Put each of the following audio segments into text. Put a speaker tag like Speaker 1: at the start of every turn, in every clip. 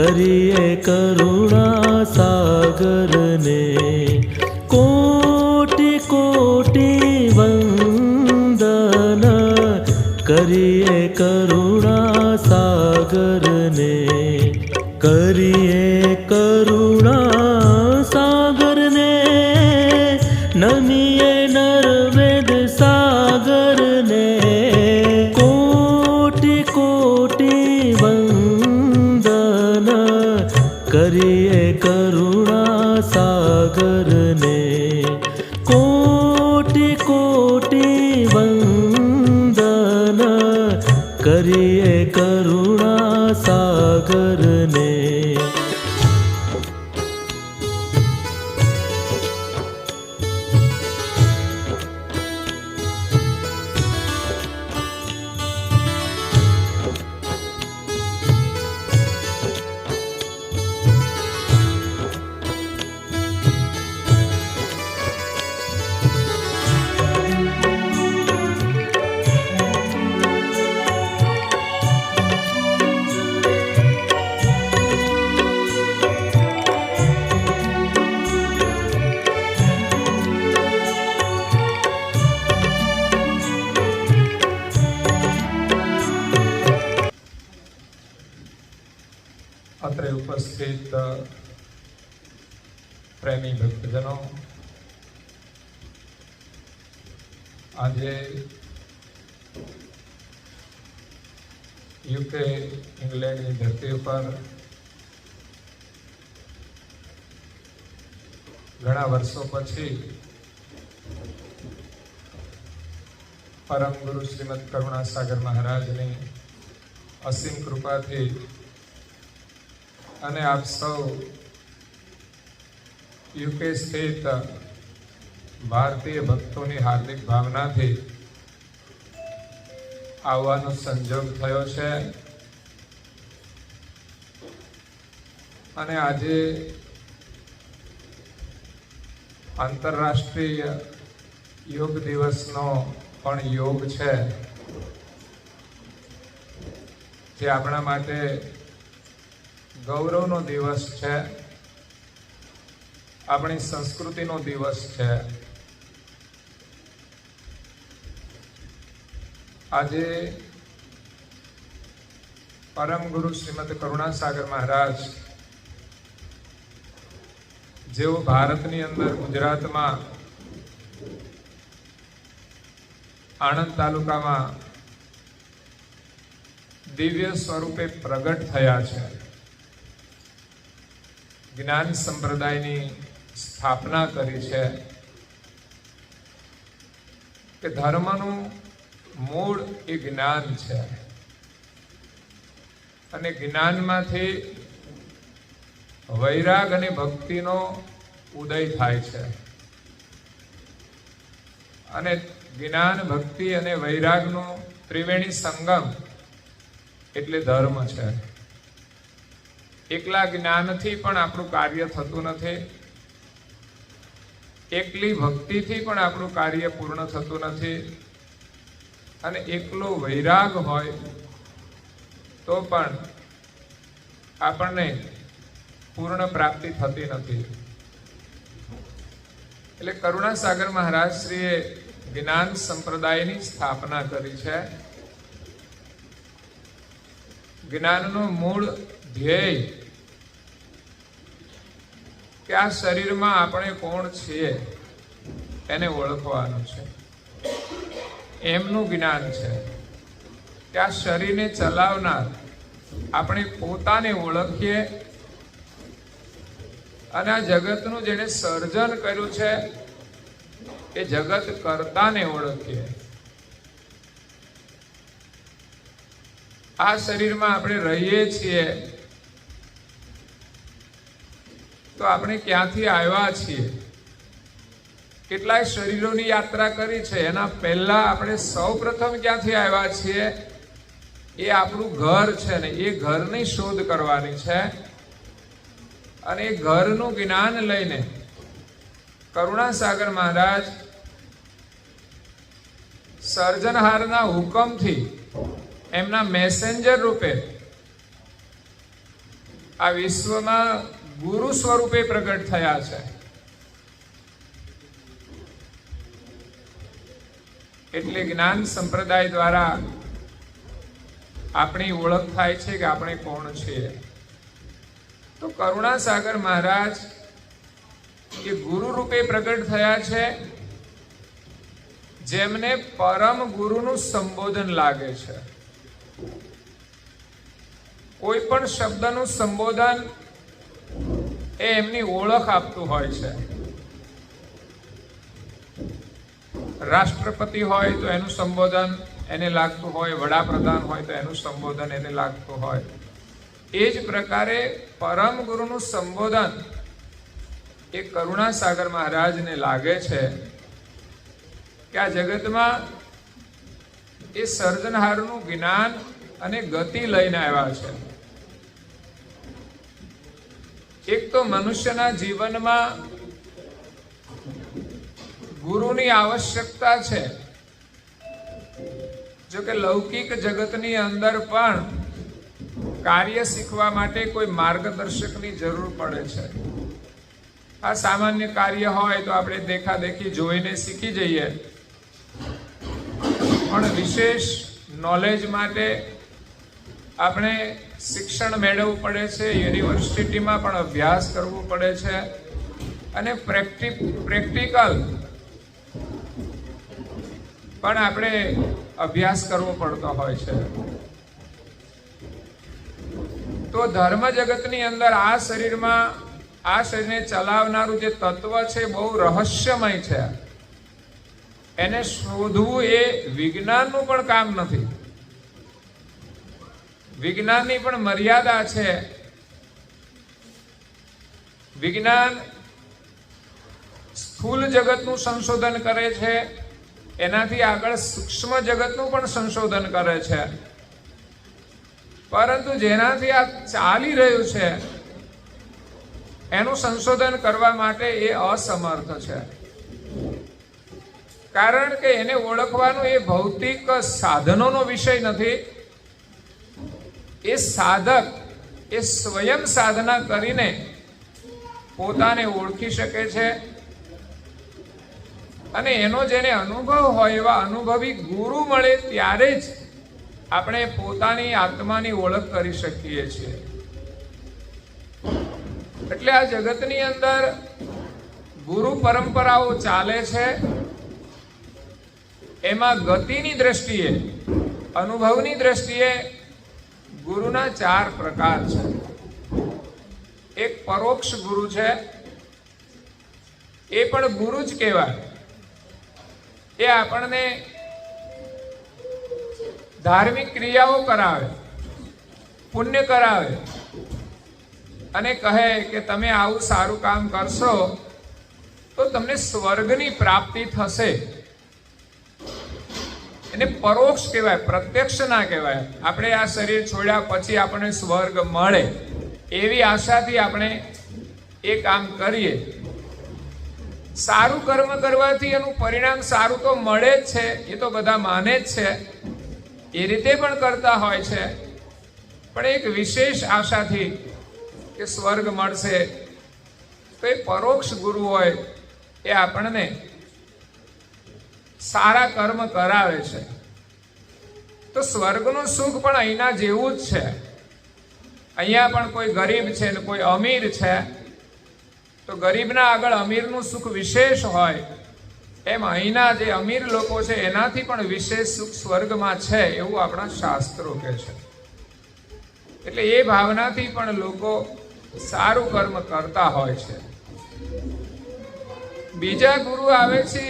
Speaker 1: કરીએ કરુણા સાગરને કોટી કોટી વંદન કરીએ કરુણા સાગરને કરીએ કરુણા સાગરને નમીએ નર્મદ સાગરને કોટી કોટી વંદન કરીએ કરુણા સાગરને કોટી કોટી વંદન કરીએ કરુણા સાગરને
Speaker 2: અત્રે ઉપસ્થિત પ્રેમી ભક્તજનો, આજે યુકે ઇંગ્લેન્ડની ધરતી ઉપર ઘણા વર્ષો પછી પરમ ગુરુ શ્રીમદ કરુણાસાગર મહારાજની અસીમ કૃપાથી અને આપ સૌ યુકે સ્થિત ભારતીય ભક્તોની હાર્દિક ભાવનાથી આવવાનો સંજોગ થયો છે અને આજે આંતરરાષ્ટ્રીય યોગ દિવસનો પણ યોગ છે, જે આપણા માટે ગૌરવનો દિવસ છે, આપણી સંસ્કૃતિનો દિવસ છે. આજે પરમ ગુરુ શ્રીમદ કરુણાસાગર મહારાજ જેઓ ભારતની અંદર ગુજરાતમાં આણંદ તાલુકામાં દિવ્ય સ્વરૂપે પ્રગટ થયા છે, જ્ઞાન સંપ્રદાયની સ્થાપના કરી છે કે ધર્મનું મૂળ એ જ્ઞાન છે અને જ્ઞાનમાંથી વૈરાગ અને ભક્તિનો ઉદય થાય છે અને જ્ઞાન, ભક્તિ અને વૈરાગનો ત્રિવેણી સંગમ એટલે ધર્મ છે. એકલા જ્ઞાનથી પણ આપણું કાર્ય થતું નથી, એકલી ભક્તિથી પણ આપણું કાર્ય પૂર્ણ થતું નથી અને એકલો વૈરાગ હોય તો પણ આપણને પૂર્ણ પ્રાપ્તિ થતી નથી. એટલે કરુણાસાગર મહારાજ શ્રીએ જ્ઞાન સંપ્રદાયની સ્થાપના કરી છે. જ્ઞાનનો મૂળ ધ્યેય કે આ શરીરમાં આપણે કોણ છીએ એને ઓળખવાનું છે, એમનું જ્ઞાન છે કે આ શરીરને ચલાવનાર આપણે પોતાને ઓળખીએ અને આ જગતનું જેને સર્જન કર્યું છે એ જગત કર્તાને ઓળખીએ. આ શરીરમાં આપણે રહીએ છીએ તો આપણે ક્યાંથી આવ્યા છીએ, કેટલાય શરીરોની યાત્રા કરી છે, એના પહેલા આપણે સૌ પ્રથમ ક્યાંથી આવ્યા છીએ એ આપણું ઘર છે ને એ ઘરની શોધ કરવાની છે અને એ ઘરનું જ્ઞાન લઈને કરુણાસાગર મહારાજ સર્જનહારના હુકમથી એમના મેસેન્જર રૂપે આ વિશ્વમાં ગુરુ સ્વરૂપે પ્રગટ થયા છે. એટલે જ્ઞાન સંપ્રદાય દ્વારા આપણી ઓળખ થાય છે કે આપણે કોણ છીએ. તો કરુણાસાગર મહારાજ એ ગુરુ રૂપે પ્રગટ થયા છે, જેમને પરમ ગુરુનું સંબોધન લાગે છે. કોઈ પણ શબ્દનું સંબોધન એ એમની ઓળખ આપતું હોય છે. રાષ્ટ્રપતિ હોય તો એનું સંબોધન એને લાગતું હોય, વડાપ્રધાન હોય તો એનું સંબોધન એને લાગતું હોય. એ જ પ્રકારે પરમ ગુરુનું સંબોધન એ કરુણાસાગર મહારાજને લાગે છે કે આ જગતમાં એ સર્જનહારનું જ્ઞાન અને ગતિ લઈને આવ્યા છે. એક તો મનુષ્યના જીવનમાં ગુરુની આવશ્યકતા છે. જો કે લૌકિક જગતની અંદર પણ કાર્ય શીખવા માટે કોઈ માર્ગદર્શકની જરૂર પડે છે. આ સામાન્ય કાર્ય હોય તો આપણે દેખાદેખી જોઈને શીખી જઈએ, પણ વિશેષ નોલેજ માટે આપણે શિક્ષણ મેળવવું પડે છે, યુનિવર્સિટીમાં પણ અભ્યાસ કરવો પડે છે, અને પ્રેક્ટિકલ પણ આપણે અભ્યાસ કરવો પડતો હોય છે. તો ધર્મ જગતની અંદર આ શરીરને ચલાવનારું જે તત્વ છે બહુ રહસ્યમય છે. એને શોધવું એ વિજ્ઞાનનું પણ કામ નથી. વિજ્ઞાનની પણ મર્યાદા છે. વિજ્ઞાન સ્થૂળ જગતનું સંશોધન કરે છે, એનાથી આગળ સૂક્ષ્મ જગતનું પણ સંશોધન કરે છે, પરંતુ જેનાથી આ ચાલી રહ્યું છે એનું સંશોધન કરવા માટે એ અસમર્થ છે. કારણ કે એને ઓળખવાનો એ ભૌતિક સાધનોનો વિષય નથી. એ સાધક એ સ્વયં સાધના કરીને પોતાને ઓળખી શકે છે, અને એનો જેને અનુભવ હોય એવા અનુભવી ગુરુ મળે ત્યારે જ આપણે પોતાની આત્માની ઓળખ કરી શકીએ છીએ. એટલે આ જગતની અંદર ગુરુ પરંપરાઓ ચાલે છે. એમાં ગતિની દ્રષ્ટિએ, અનુભવની દ્રષ્ટિએ ગુરુના 4 પ્રકાર છે. એક પરોક્ષ ગુરુ છે, એ પણ ગુરુ જ કહેવાય. એ આપણને ધાર્મિક ક્રિયાઓ કરાવે, પુણ્ય કરાવે, અને કહે કે તમે આવું સારું કામ કરશો તો તમને સ્વર્ગની પ્રાપ્તિ થશે. એને પરોક્ષ કહેવાય, પ્રત્યક્ષ ના કહેવાય. આપણે આ શરીર છોડ્યા પછી આપણને સ્વર્ગ મળે એવી આશાથી આપણે એ કામ કરીએ. સારું કર્મ કરવાથી એનું પરિણામ સારું તો મળે જ છે, એ તો બધા માને જ છે, એ રીતે પણ કરતા હોય છે. પણ એક વિશેષ આશાથી કે સ્વર્ગ મળશે, તો એ પરોક્ષ ગુરુ હોય એ આપણને સારા કર્મ કરાવે છે. તો સ્વર્ગનું સુખ પણ અહીંના જેવું જ છે. અહીંયા પણ કોઈ ગરીબ છે ને કોઈ અમીર છે, તો ગરીબના આગળ અમીરનું સુખ વિશેષ હોય, એમ અહીંના જે અમીર લોકો છે એનાથી પણ વિશેષ સુખ સ્વર્ગમાં છે, એવું આપણા શાસ્ત્રો કહે છે. એટલે એ ભાવનાથી પણ લોકો સારું કર્મ કરતા હોય છે. બીજા ગુરુ આવે છે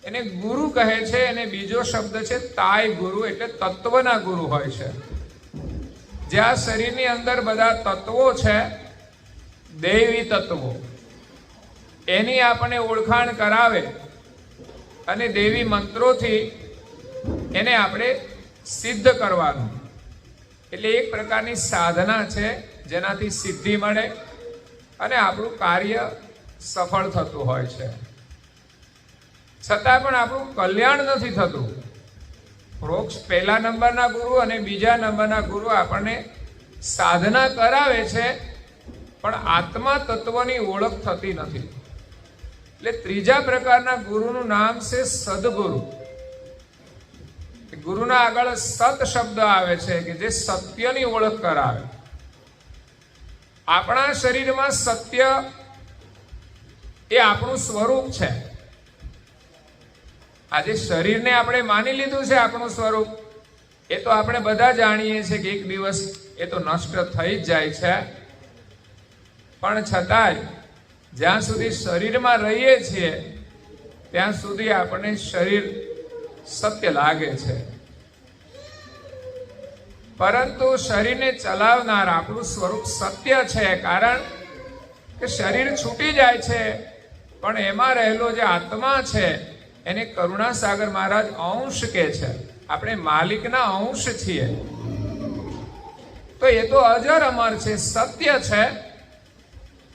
Speaker 2: એને ગુરુ કહે છે, અને બીજો શબ્દ છે તાય ગુરુ, એટલે તત્વના ગુરુ હોય છે. જે આ શરીરની અંદર બધા તત્વો છે, દૈવી તત્વો, એની આપણને ઓળખાણ કરાવે, અને દેવી મંત્રોથી એને આપણે સિદ્ધ કરવાનું. એટલે એક પ્રકારની સાધના છે જેનાથી સિદ્ધિ મળે અને આપણું કાર્ય સફળ થતું હોય છે. છતાં પણ આપણું કલ્યાણ નથી થતું. પહેલા નંબરના ગુરુ અને બીજા નંબરના ગુરુ આપણને સાધના કરાવે છે, પણ આત્મા તત્વની ઓળખ થતી નથી. એટલે ત્રીજા પ્રકારના ગુરુનું નામ છે સદગુરુ. ગુરુના આગળ સત શબ્દ આવે છે કે જે સત્યની ઓળખ કરાવે. આપણા શરીરમાં સત્ય એ આપણું સ્વરૂપ છે. આજે શરીરને આપણે માની લીધું છે આપણું સ્વરૂપ, એ તો આપણે બધા જાણીએ છીએ કે એક દિવસ એ તો નષ્ટ થઈ જ જાય છે. પણ છતાંય જ્યાં સુધી શરીરમાં રહીએ છીએ ત્યાં સુધી આપણને શરીર સત્ય લાગે છે. પરંતુ શરીરને ચલાવનાર આપણું સ્વરૂપ સત્ય છે, કારણ કે શરીર છૂટી જાય છે પણ એમાં રહેલો જે આત્મા છે એને કરુણાસાગર મહારાજ અંશ કહે છે. આપણે માલિકના અંશ છીએ. તો એ તો અજર અમર છે, સત્ય છે,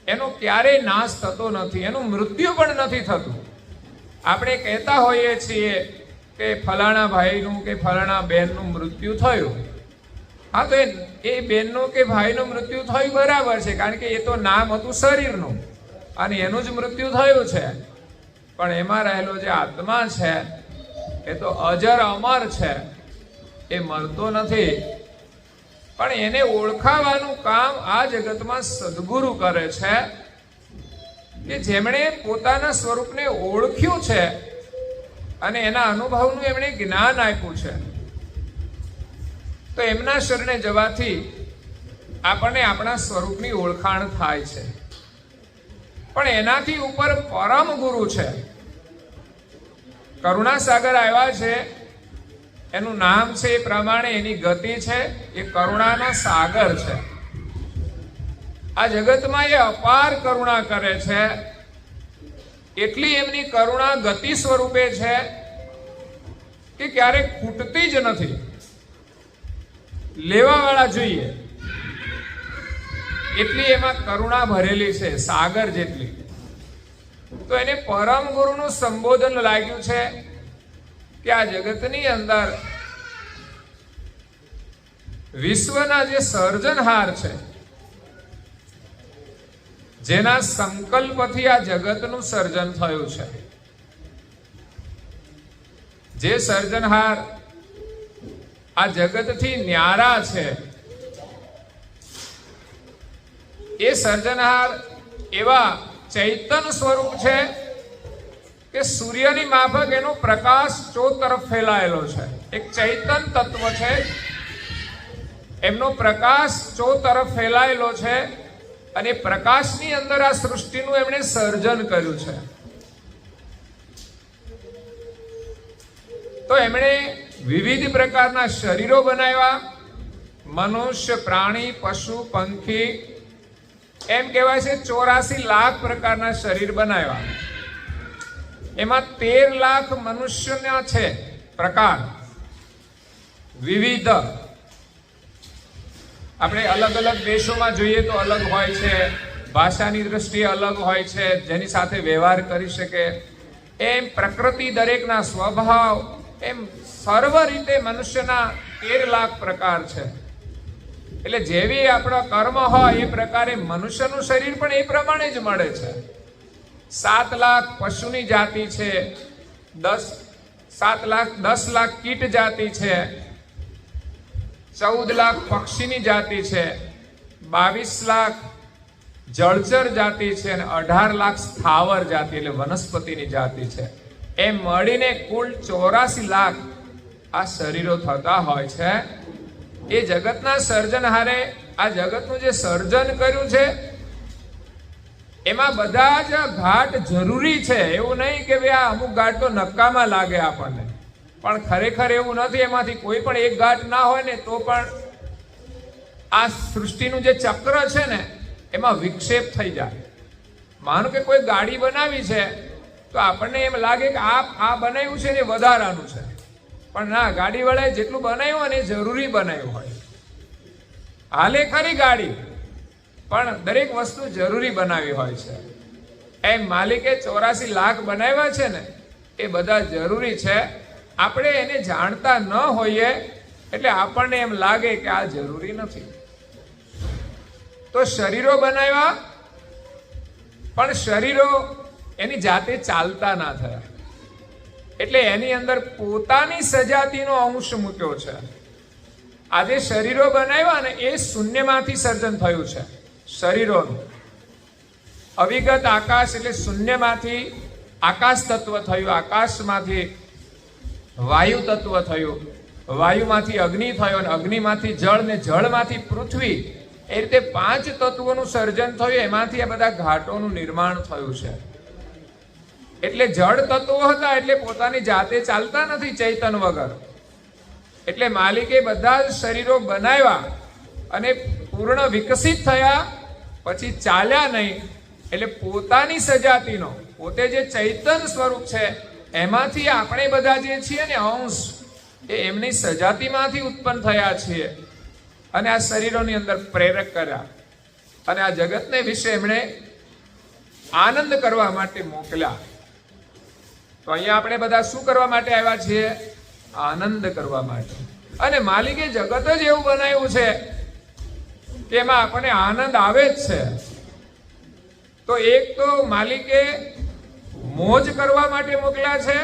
Speaker 2: એનો ક્યારેય નાશ થતો નથી, એનું મૃત્યુ પણ નથી થતું. આપણે કહેતા હોઈએ છીએ કે ફલાણા ભાઈનું કે ફલાણા બહેનનું મૃત્યુ થયું. હા, તો એ બહેનનું કે ભાઈનું મૃત્યુ થયું બરાબર છે, કારણ કે એ તો નામ હતું શરીરનું અને એનું જ મૃત્યુ થયું છે. પણ એમાં રહેલો જે આત્મા છે એ તો અજર અમર છે, એ મરતો નથી. પણ એને ઓળખાવાનું કામ આ જગતમાં સદગુરુ કરે છે, કે જેમણે પોતાના સ્વરૂપને ઓળખ્યું છે અને એના અનુભવનું એમણે જ્ઞાન આપ્યું છે. તો એમના શરણે જવાથી આપણને આપણા સ્વરૂપની ઓળખાણ થાય છે. પણ એનાથી ઉપર પરમ ગુરુ છે. કરુણાસાગર આવ્યા છે, એનું નામ છે એ પ્રમાણે એની ગતિ છે, એ કરુણાનો સાગર છે. આ જગતમાં એ અપાર કરુણા કરે છે. એટલી એમની કરુણા ગતિ સ્વરૂપે છે કે ક્યારેક ખૂટતી જ નથી. લેવાવાળા જોઈએ એટલી એમાં કરુણા ભરેલી છે, સાગર જેટલી. તો એને પરમ ગુરુનું સંબોધન લાગ્યું છે કે આ જગતની અંદર વિશ્વના જે સર્જનહાર છે, જેના સંકલ્પથી આ જગતનું સર્જન થયું છે, જે સર્જનહાર આ જગતથી ન્યારા છે, એ સર્જનહાર એવા ચૈતન સ્વરૂપ છે કે સૂર્યની માફક એનો પ્રકાશ ચો તરફ ફેલાયેલો છે. એક ચૈતન તત્વ છે, એમનો પ્રકાશ ચો તરફ ફેલાયેલો છે અને પ્રકાશની અંદર આ સૃષ્ટિનું એમણે સર્જન કર્યું છે. તો એમણે વિવિધ પ્રકારના શરીરો બનાવ્યા. મનુષ્ય, પ્રાણી, પશુ, પંખી, એમ કહેવાય છે 84 લાખ પ્રકારના શરીર બનાવ્યા. એમાં 13 લાખ મનુષ્યના છે પ્રકાર વિવિધ. આપણે અલગ અલગ દેશોમાં જોઈએ તો અલગ હોય છે, ભાષાની દ્રષ્ટિએ અલગ હોય છે, જેની સાથે વ્યવહાર કરી શકે. એમ પ્રકૃતિ, દરેકના સ્વભાવ, એમ સર્વ રીતે મનુષ્યના 13 લાખ પ્રકાર છે. એટલે જેવી આપણા કર્મ હોય એ પ્રકારે મનુષ્યનું શરીર પણ એ પ્રમાણે જ મળે છે. 7 લાખ પશુની જાતિ છે, 10 લાખ કીટ જાતિ છે, 14 લાખ પક્ષીની જાતિ છે, 22 લાખ જળચર જાતિ છે અને 18 લાખ સ્થાવર જાતિ એટલે વનસ્પતિની જાતિ છે. એમ મળીને કુલ 84 લાખ આ શરીરો થતા હોય છે. એ જગતના સર્જનહારે આ જગતનું જે સર્જન કર્યું છે એમાં બધા જ ઘાટ જરૂરી છે. એવું નહીં કે ભાઈ આ અમુક ઘાટ તો નકામા લાગે આપણને, પણ ખરેખર એવું નથી. એમાંથી કોઈ પણ એક ઘાટ ના હોય ને તો પણ આ સૃષ્ટિનું જે ચક્ર છે ને એમાં વિક્ષેપ થઈ જાય. માનો કે કોઈ ગાડી બનાવી છે તો આપણને એમ લાગે કે આ બનાવ્યું છે ને વધારાનું છે, પણ ના, ગાડી વાળાએ જેટલું બનાવ્યું ને એ જરૂરી બનાવ્યું હોય. હાલે ખરી ગાડી, પણ દરેક વસ્તુ જરૂરી બનાવી હોય છે. એમ માલિકે 84 લાખ બનાવ્યા છે ને એ બધા જરૂરી છે. આપણે એને જાણતા ન હોઈએ એટલે આપણને એમ લાગે કે આ જરૂરી નથી. તો શરીરો બનાવ્યા, પણ શરીરો એની જાતે ચાલતા ના થયા. એટલે એની અંદર પોતાની સજાતીનો અંશ મૂક્યો છે. આજે શરીરો બનાવ્યા ને એ શૂન્યમાંથી સર્જન થયું છે. શરીરોનું અવિગત આકાશ એટલે શૂન્યમાંથી આકાશ તત્વ થયું, આકાશમાંથી વાયુ તત્વ થયું, વાયુમાંથી અગ્નિ થયો, અને અગ્નિમાંથી જળ, ને જળમાંથી પૃથ્વી. એ રીતે 5 તત્વોનું સર્જન થયું. એમાંથી આ બધા ઘાટોનું નિર્માણ થયું છે. એટલે જળ તત્વો હતા એટલે પોતાની જાતે ચાલતા નથી ચૈતન વગર. એટલે માલિકે બધા જ શરીરો બનાવ્યા અને પૂર્ણ વિકસિત થયા, પછી ચાલ્યા નહીં. એટલે પોતાની સજાતીનો, પોતે જે ચૈતન સ્વરૂપ છે એમાંથી આપણે બધા જે છીએ ને અંશ, એ એમની સજાતીમાંથી ઉત્પન્ન થયા છીએ. અને આ શરીરોની અંદર પ્રેરક કર્યા અને આ જગતને વિશે એમણે આનંદ કરવા માટે મોકલ્યા. તો અહીંયા આપણે બધા શું કરવા માટે આવ્યા છીએ? આનંદ કરવા માટે. અને માલિકે જગત જ એવું બનાવ્યું છે કે એમાં આપણને આનંદ આવે જ છે. તો એક તો માલિકે મોજ કરવા માટે મોકલ્યા છે,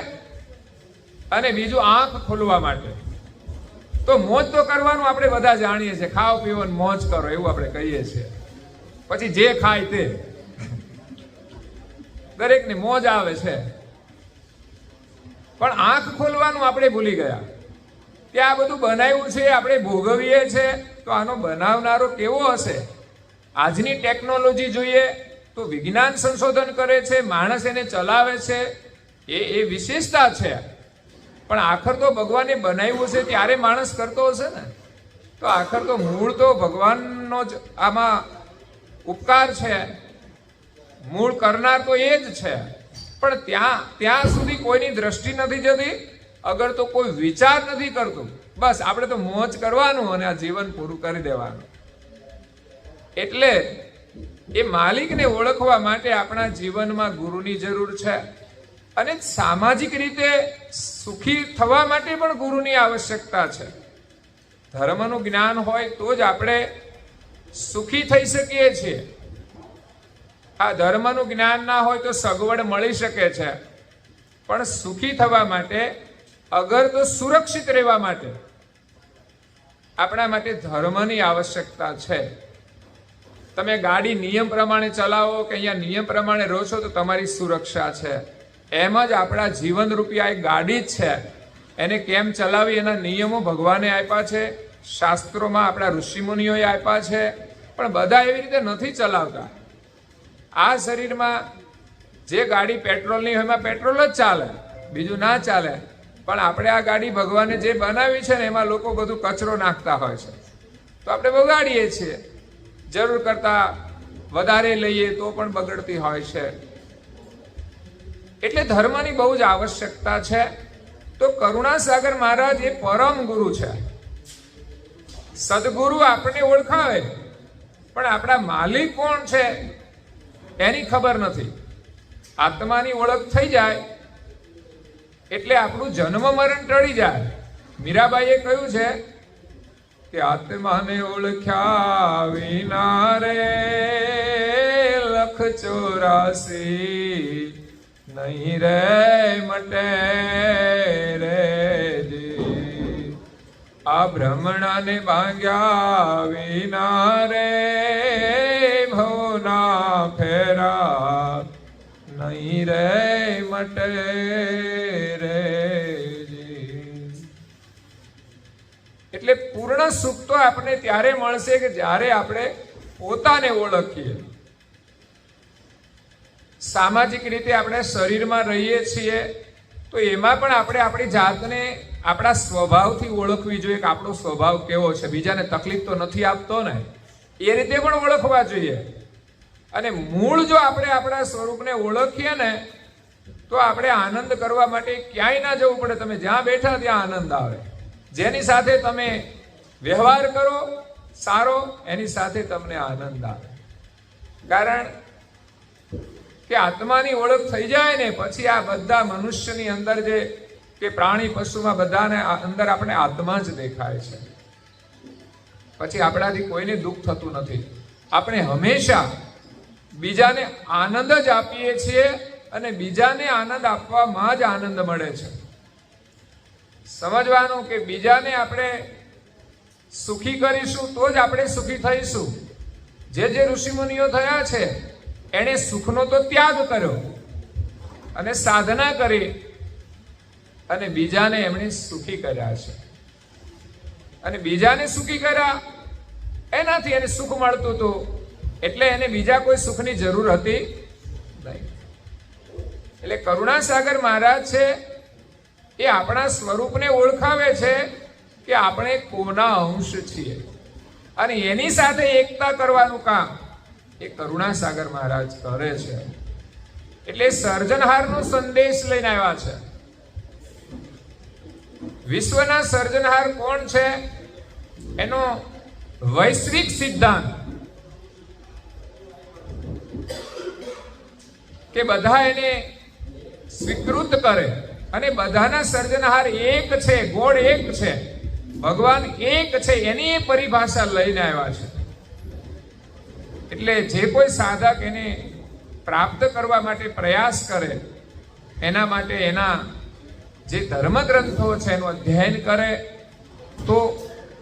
Speaker 2: અને બીજું આંખ ખોલવા માટે. તો મોજ તો કરવાનું આપણે બધા જાણીએ છીએ, ખાઓ પીવો ને મોજ કરો એવું આપણે કહીએ છીએ. પછી જે ખાય તે, દરેકને મોજ આવે છે. પણ આંખ ખોલવાનું આપણે ભૂલી ગયા. કે આ બધું બનાવ્યું છે, આપણે ભોગવીએ છે, તો આનો બનાવનારો કેવો હશે? આજની ટેકનોલોજી જોઈએ તો વિજ્ઞાન સંશોધન કરે છે, માણસ એને ચલાવે છે, એ વિશેષતા છે. પણ આખર તો ભગવાને બનાવ્યું છે ત્યારે માણસ કરતો હશે ને. તો આખર તો મૂળ તો ભગવાનનો જ આમાં ઉપકાર છે. મૂળ કરનાર તો એ જ છે. પણ ત્યાં સુધી કોઈની દ્રષ્ટિ નથી જતી, અગર તો કોઈ વિચાર નથી કરતું. બસ આપણે તો મોજ કરવાનું અને આ જીવન પૂરું કરી દેવાનું. એટલે એ માલિકને ઓળખવા માટે આપણા જીવનમાં ગુરુની જરૂર છે. અને સામાજિક રીતે સુખી થવા માટે પણ ગુરુની આવશ્યકતા છે. ધર્મનું જ્ઞાન હોય તો જ આપણે સુખી થઈ શકીએ છીએ. આ ધર્મનું જ્ઞાન ના હોય તો સગવડ મળી શકે છે, પણ સુખી થવા માટે, અગર તો સુરક્ષિત રહેવા માટે આપણા માટે ધર્મની આવશ્યકતા છે. તમે ગાડી નિયમ પ્રમાણે ચલાવો કે અહીંયા નિયમ પ્રમાણે રહો છો તો તમારી સુરક્ષા છે. એમ જ આપણા જીવનરૂપી આ એક ગાડી જ છે. એને કેમ ચલાવી એના નિયમો ભગવાને આપ્યા છે, શાસ્ત્રોમાં આપણા ઋષિમુનિઓએ આપ્યા છે. પણ બધા એવી રીતે નથી ચલાવતા. આ શરીરમાં જે ગાડી પેટ્રોલની હોય એમાં પેટ્રોલ જ ચાલે, બીજું ના ચાલે. પણ આપણે આ ગાડી ભગવાને જે બનાવી છે ને એમાં લોકો બધું કચરો નાખતા હોય છે, તો આપણે બગાડીએ છીએ. જરૂર કરતા વધારે લઈએ તો પણ બગડતી હોય છે. એટલે ધર્મની બહુ જ આવશ્યકતા છે. તો કરુણાસાગર મહારાજ એ પરમ ગુરુ છે. સદગુરુ આપણને ઓળખાવે, પણ આપણા માલિક કોણ છે એની ખબર નથી. આત્માની ઓળખ થઈ જાય એટલે આપણું જન્મ મરણ ટળી જાય. મીરાબાઈએ કહ્યું છે કે આત્માને ઓળખ્યા વિના રે 184 નહીં રે મટે રે જી. આ બ્રહ્મણાને ભાંગ્યા વિના રે ભવના ફેરા નહીં રે મટે રે જી. એટલે પૂર્ણ સુખ તો આપણે ત્યારે મળશે કે જ્યારે આપણે પોતાને ઓળખીએ. સામાજિક રીતે આપણે શરીરમાં રહીએ છીએ તો એમાં પણ આપણે આપણી જાતને આપણા સ્વભાવથી ઓળખવી જોઈએ કે આપણો સ્વભાવ કેવો છે, બીજાને તકલીફ તો નથી આપતો ને, એ રીતે પણ ઓળખવા જોઈએ. અને મૂળ જો આપણે આપણા સ્વરૂપને ઓળખીએ ને તો આપણે આનંદ કરવા માટે ક્યાંય ના જવું પડે. તમે જ્યાં બેઠા ત્યાં આનંદ આવે. જેની સાથે તમે વ્યવહાર કરો સારો, એની સાથે તમને આનંદ આવે. કારણ કે આત્માની ઓળખ થઈ જાય ને પછી આ બધા મનુષ્યની અંદર જે કે પ્રાણી પશુમાં બધાને અંદર આપણે આત્મા જ દેખાય છે. પછી આપણાથી કોઈને દુઃખ થતું નથી. આપણે હંમેશા બીજાને આનંદ જ આપીએ છીએ અને બીજાને આનંદ આપવામાં જ આનંદ મળે છે. સમજવાનું કે બીજાને આપણે સુખી કરીશું તો જ આપણે સુખી થઈશું. જે ઋષિમુનિઓ થયા છે એણે સુખનો તો ત્યાગ કર્યો અને સાધના કરી અને બીજાને એમણે સુખી કર્યા છે. અને બીજાને સુખી કર્યા એનાથી એને સુખ મળતું હતું, એટલે એને બીજા કોઈ સુખની જરૂર હતી નહીં. એટલે કરુણાસાગર મહારાજ છે એ આપણા સ્વરૂપને ઓળખાવે છે કે આપણે કોના અંશ છીએ, અને એની સાથે એકતા કરવાનું કામ એ કરુણાસાગર મહારાજ કરે છે. એટલે સર્જનહારનો સંદેશ લઈને આવ્યા છે. વિશ્વના સર્જનહાર કોણ છે એનો વૈશ્વિક સિદ્ધાંત કે બધા એને સ્વીકૃત કરે અને બધાના સર્જનહાર એક છે, ગોળ એક છે, ભગવાન એક છે, એની એ પરિભાષા લઈને આવ્યા છે. એટલે જે કોઈ સાધક એને પ્રાપ્ત કરવા માટે પ્રયાસ કરે એના માટે એના જે ધર્મગ્રંથો છે એનું અધ્યયન કરે તો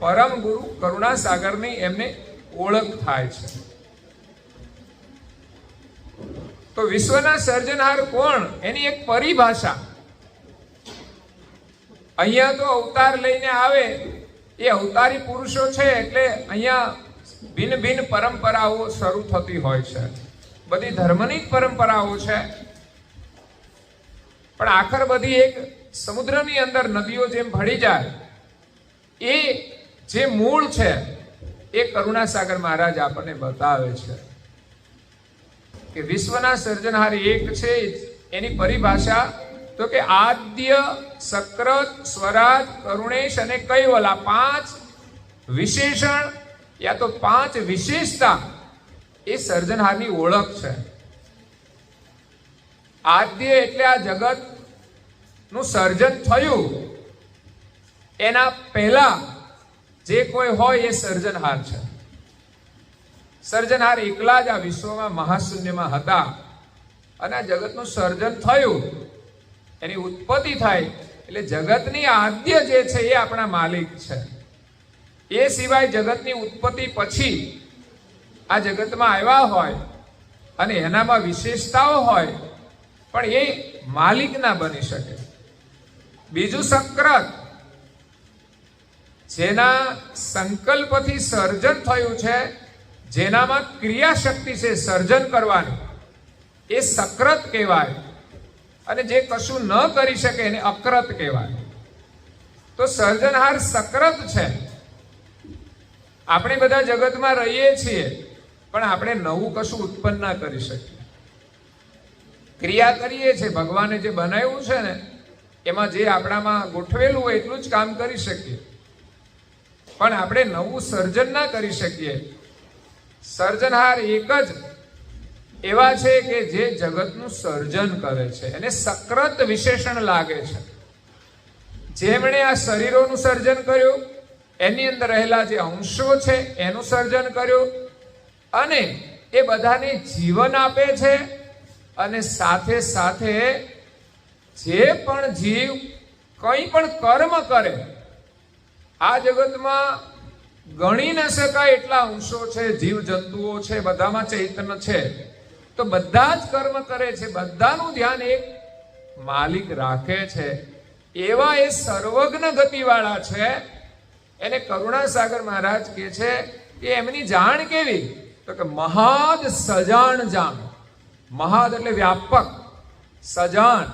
Speaker 2: પરમ ગુરુ કરુણાસાગરની એમને ઓળખ થાય છે. તો વિશ્વના સર્જનહાર કોણ એની એક પરિભાષા. અહીંયા તો અવતાર લઈને આવે એ અવતારી પુરુષો છે, એટલે અહીંયા ભિન્ન ભિન્ન પરંપરાઓ શરૂ થતી હોય છે. બધી ધર્મની જ પરંપરાઓ છે, પણ આખર બધી એક સમુદ્રની અંદર નદીઓ જેમ ભળી જાય એ જે મૂળ છે એ કરુણાસાગર મહારાજ આપણને બતાવે છે કે વિશ્વના સર્જનહાર એક છે. એની પરિભાષા તો કે આદ્ય, સક્રત, સ્વરાજ, કરુણેશ અને કૈવલ, આ 5 વિશેષણ યા તો 5 વિશેષતા એ સર્જનહારની ઓળખ છે. આદ્ય એટલે આ જગત નું સર્જન થયું એના પહેલા જે કોઈ હોય એ સર્જનહાર છે. સર્જનહાર એકલા જ આ વિશ્વમાં મહાશૂન્યમાં હતા અને આ જગતનું સર્જન થયું, એની ઉત્પત્તિ થાય એટલે જગતની આદ્ય જે છે એ આપણા માલિક છે. એ સિવાય જગતની ઉત્પત્તિ પછી આ જગતમાં આવ્યા હોય અને એનામાં વિશેષતાઓ હોય પણ એ માલિક ના બની શકે. બીજું સક્રત, જેના સંકલ્પથી સર્જન થયું છે, જેનામાં ક્રિયાશક્તિ છે સર્જન કરવાની, એ સક્રત કહેવાય. અને જે કશું ન કરી શકે એને અક્રત કહેવાય. તો સર્જનહાર સક્રત છે. આપણે બધા જગતમાં રહીએ છીએ પણ આપણે નવું કશું ઉત્પન્ન ના કરી શકીએ. ક્રિયા કરીએ છીએ, ભગવાને જે બનાવ્યું છે ને એમાં જે આપણામાં ગોઠવેલું હોય એટલું જ કામ કરી શકીએ, પણ આપણે નવું સર્જન ના કરી શકીએ. સર્જનહાર એક જ એવા છે કે જે જગતનું સર્જન કરે છે, એને સક્રત વિશેષણ લાગે છે. જેમણે આ શરીરોનું સર્જન કર્યું, એની અંદર રહેલા જે અંશો છે એનું સર્જન કર્યું, અને એ બધાને જીવન આપે છે, અને સાથે સાથે જે પણ જીવ કંઈ પણ કર્મ કરે, આ જગતમાં ગણી ન શકાય એટલા અંશો છે, જીવ જંતુઓ છે, બધામાં ચૈતન્ય છે, તો બધા જ કર્મ કરે છે, બધાનું ધ્યાન એક માલિક રાખે છે. એવા એ સર્વજ્ઞ ગતિવાળા છે. એને કરુણાસાગર મહારાજ કહે છે કે એમની જાણ કેવી, તો કે મહાદ સજાણ જાણ. મહાદ એટલે વ્યાપક, સજાણ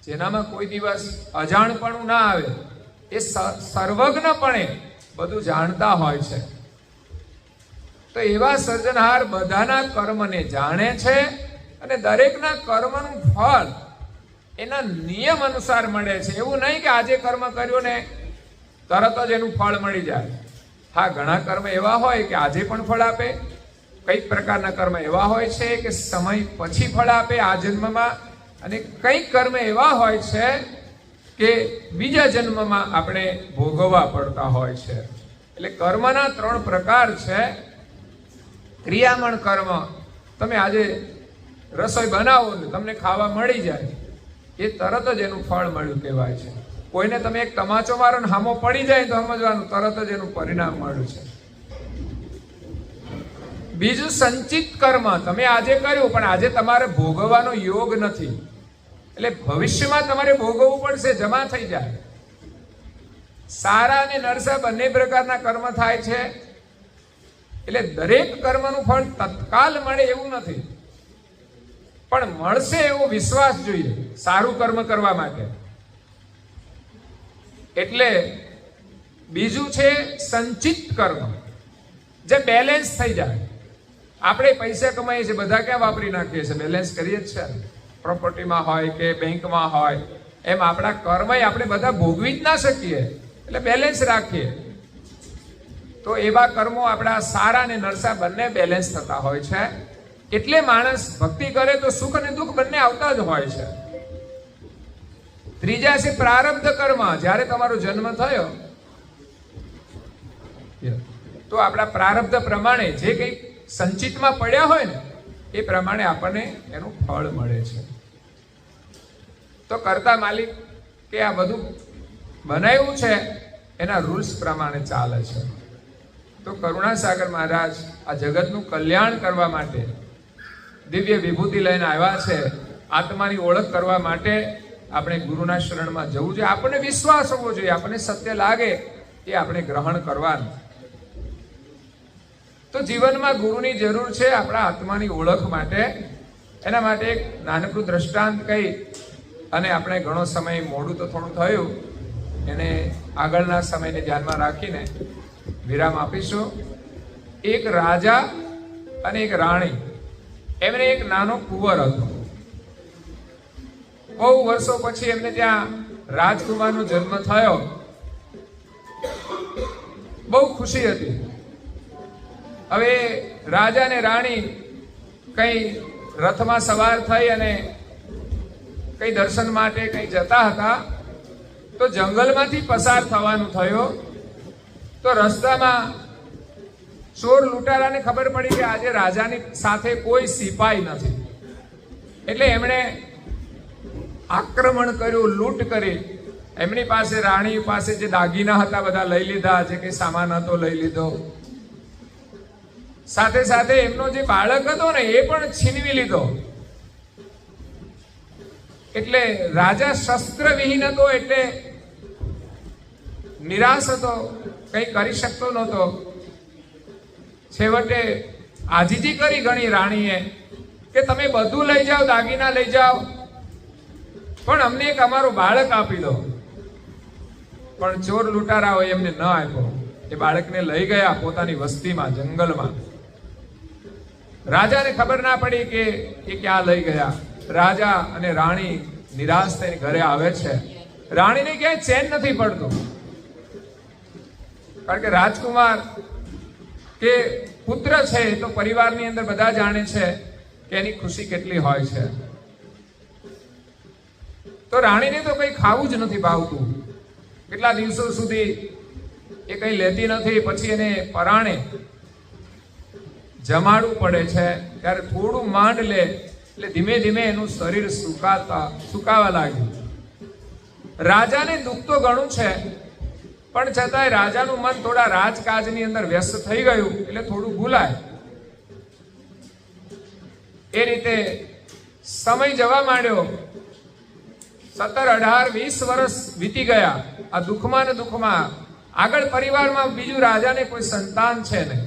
Speaker 2: જેનામાં કોઈ દિવસ અજાણપણું ના આવે, એ સર્વજ્ઞપણે બધું જાણતા હોય છે. તો એવા સર્જનહાર બધાના કર્મને જાણે છે અને દરેકના કર્મનું ફળ એના નિયમ અનુસાર મળે છે. એવું નહીં કે આજે કર્મ કર્યું ને તરત જ એનું ફળ મળી જાય. હા, ઘણા કર્મ એવા હોય કે આજે પણ ફળ આપે, કઈક પ્રકારના કર્મ એવા હોય છે કે સમય પછી ફળ આપે આ જન્મમાં, અને કઈક કર્મ એવા હોય છે કે બીજા જન્મમાં આપણે ભોગવવા પડતા હોય છે. એટલે કર્મના 3 પ્રકાર છે. ક્રિયામણ કર્મ, તમે આજે રસોઈ બનાવો ને તમને ખાવા મળી જાય, એ તરત જ એનું ફળ મળ્યું કહેવાય છે. કોઈને તમે એક તમાચો મારો ને હામો પડી જાય તો સમજવાનું તરત જ એનું પરિણામ મળ્યું છે. બીજું સંચિત કર્મ, તમે આજે કર્યું પણ આજે તમારે ભોગવવાનો યોગ નથી, એટલે ભવિષ્યમાં તમારે ભોગવવું પડશે, જમા થઈ જાય. સારા અને નરસા બંને પ્રકારના કર્મ થાય છે, એટલે દરેક કર્મનું ફળ તત્કાલ મળે એવું નથી, પણ મળશે એવો વિશ્વાસ જોઈએ સારું કર્મ કરવા માટે. એટલે બીજું છે સંચિત કર્મ, જે બેલેન્સ થઈ જાય. આપણે પૈસા કમાઈએ છીએ, બધા ક્યાં વાપરી નાખીએ છીએ? બેલેન્સ કરીએ જ છે. પ્રોપર્ટીમાં હોય કે બેંકમાં હોય, એમ આપણા કર્મ આપણે બધા ભોગવી જ ના શકીએ, એટલે બેલેન્સ રાખીએ. તો એવા કર્મો આપણા સારા અને નરસા બંને બેલેન્સ થતા હોય છે. એટલે માણસ ભક્તિ કરે તો સુખ અને દુઃખ બંને આવતા જ હોય છે. ત્રીજા છે પ્રારબ્ધ કર્મ. જ્યારે તમારો જન્મ થયો તો આપણા પ્રારબ્ધ પ્રમાણે જે કંઈ સંચિતમાં પડ્યા હોય ને એ પ્રમાણે આપણને એનું ફળ મળે છે. તો કરતા માલિક કે આ બધું બનાવ્યું છે એના રૂલ્સ પ્રમાણે ચાલે છે. તો કરુણાસાગર મહારાજ આ જગતનું કલ્યાણ કરવા માટે દિવ્ય વિભૂતિ લઈને આવ્યા છે. આત્માની ઓળખ કરવા માટે આપણે ગુરુના શરણમાં જવું જોઈએ. આપણને વિશ્વાસ હોવો જોઈએ, આપણને સત્ય લાગે એ આપણે ગ્રહણ કરવાનું. તો જીવનમાં ગુરુની જરૂર છે આપણા આત્માની ઓળખ માટે. એના માટે એક નાનકડું દ્રષ્ટાંત કહી અને આપણે ઘણો સમય મોડું તો થોડું થયું, એને આગળના સમયને ધ્યાનમાં રાખીને વિરામ આપીશું. એક રાજા અને એક રાણી, એમને એક નાનો કુંવર હતો. બહુ વર્ષો પછી એમને ત્યાં રાજકુમારનો જન્મ થયો. બહુ ખુશી હતી. હવે રાજા ને રાણી કઈ રથમાં સવાર થઈ અને કઈ દર્શન માટે કઈ જતા હતા, તો જંગલમાંથી પસાર થવાનું થયું. તો રસ્તામાં ચોર લૂંટારાને ખબર પડી કે આજે રાજાની સાથે કોઈ સિપાઈ નથી, એટલે એમણે આક્રમણ કર્યું, લૂંટ કરી. એમની પાસે રાણી પાસે જે દાગીના હતા બધા લઈ લીધા, જે કઈ સામાન હતો લઈ લીધો. સાથે સાથે એમનો જે બાળક હતો ને એ પણ છીનવી લીધો. એટલે રાજા શસ્ત્ર વિહીન હતો, એટલે નિરાશ હતો, કઈ કરી શકતો નહોતો. છેવટે આજીજી કરી ઘણી રાણીએ કે તમે બધું લઈ જાઓ, દાગીના લઈ જાઓ, પણ અમને એક અમારો બાળક આપી દો. પણ ચોર લૂંટારાઓએ એમને ન આપ્યો. એ બાળકને લઈ ગયા પોતાની વસ્તીમાં, જંગલમાં. રાજાને ખબર ના પડી કે એ ક્યાં લઈ ગયા. રાજા અને રાણી નિરાશ થઈને ઘરે આવે છે. રાણીને ક્યાંય ચેન નથી પડતું, કારણ કે રાજકુમાર કે પુત્ર છે તો પરિવારની અંદર બધા જાણે છે કે એની ખુશી કેટલી હોય છે. તો રાણીને તો કઈ ખાવું જ નથી ભાવતું. કેટલા દિવસો સુધી એ કઈ લેતી નથી. પછી એને પરાણે જમાડવું પડે છે. ત્યારે થોડું માંડ લે એટલે ધીમે ધીમે એનું શરીર સુકાવા લાગ્યું. રાજાને દુઃખ તો ઘણું છે, પણ છતાંય રાજાનું મન થોડા રાજકાજની અંદર વ્યસ્ત થઈ ગયું, એટલે થોડું ભૂલાય. એ રીતે સમય જવા માંડ્યો. 17, 18, 20 વર્ષ વીતી ગયા આ દુઃખમાં ને દુઃખમાં. આગળ પરિવારમાં બીજું રાજાને કોઈ સંતાન છે નહીં.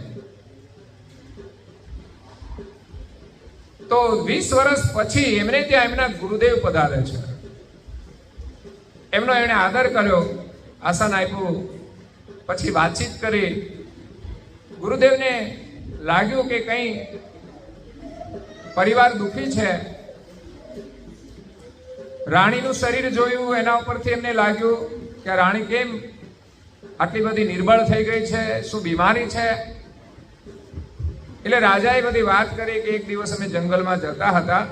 Speaker 2: તો 20 વર્ષ પછી એમને ત્યાં એમના ગુરુદેવ પધારે છે. એમનો એને આદર કર્યો, આસન આપ્યું, પછી વાતચીત કરી. ગુરુદેવને લાગ્યું કે કંઈ પરિવાર દુઃખી છે. રાણીનું શરીર જોયું, એના ઉપરથી એમને લાગ્યું કે રાણી કેમ આટલી બધી નિર્બળ થઈ ગઈ છે, શું બીમારી છે. એટલે રાજાએ બધી વાત કરી કે એક દિવસ અમે જંગલમાં જતા હતા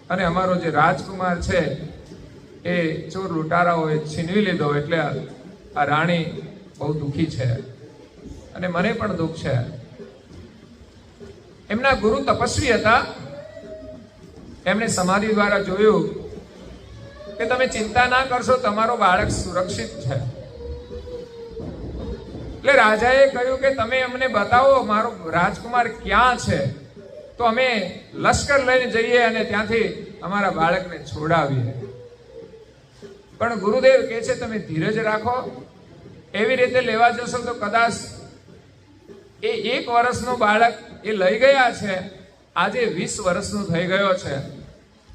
Speaker 2: અને અમારો જે રાજકુમાર છે એ ચોર લૂંટારાઓએ છીનવી લીધો, એટલે આ રાણી બહુ દુઃખી છે અને મને પણ દુઃખ છે. એમના ગુરુ તપસ્વી હતા. એમણે સમાધિ દ્વારા જોયું કે તમે ચિંતા ના કરશો, તમારો બાળક સુરક્ષિત છે. એટલે રાજાએ કહ્યું કે તમે અમને બતાવો મારો રાજકુમાર ક્યાં છે, તો અમે લશ્કર લઈને જઈએ અને ત્યાંથી અમારા બાળકને છોડાવીએ. પણ ગુરુદેવ કહે છે તમે ધીરજ રાખો, એવી રીતે લેવા જશો તો કદાચ એ 1 વર્ષનો બાળક એ લઈ ગયા છે, આજે 20 વર્ષનો થઈ ગયો છે,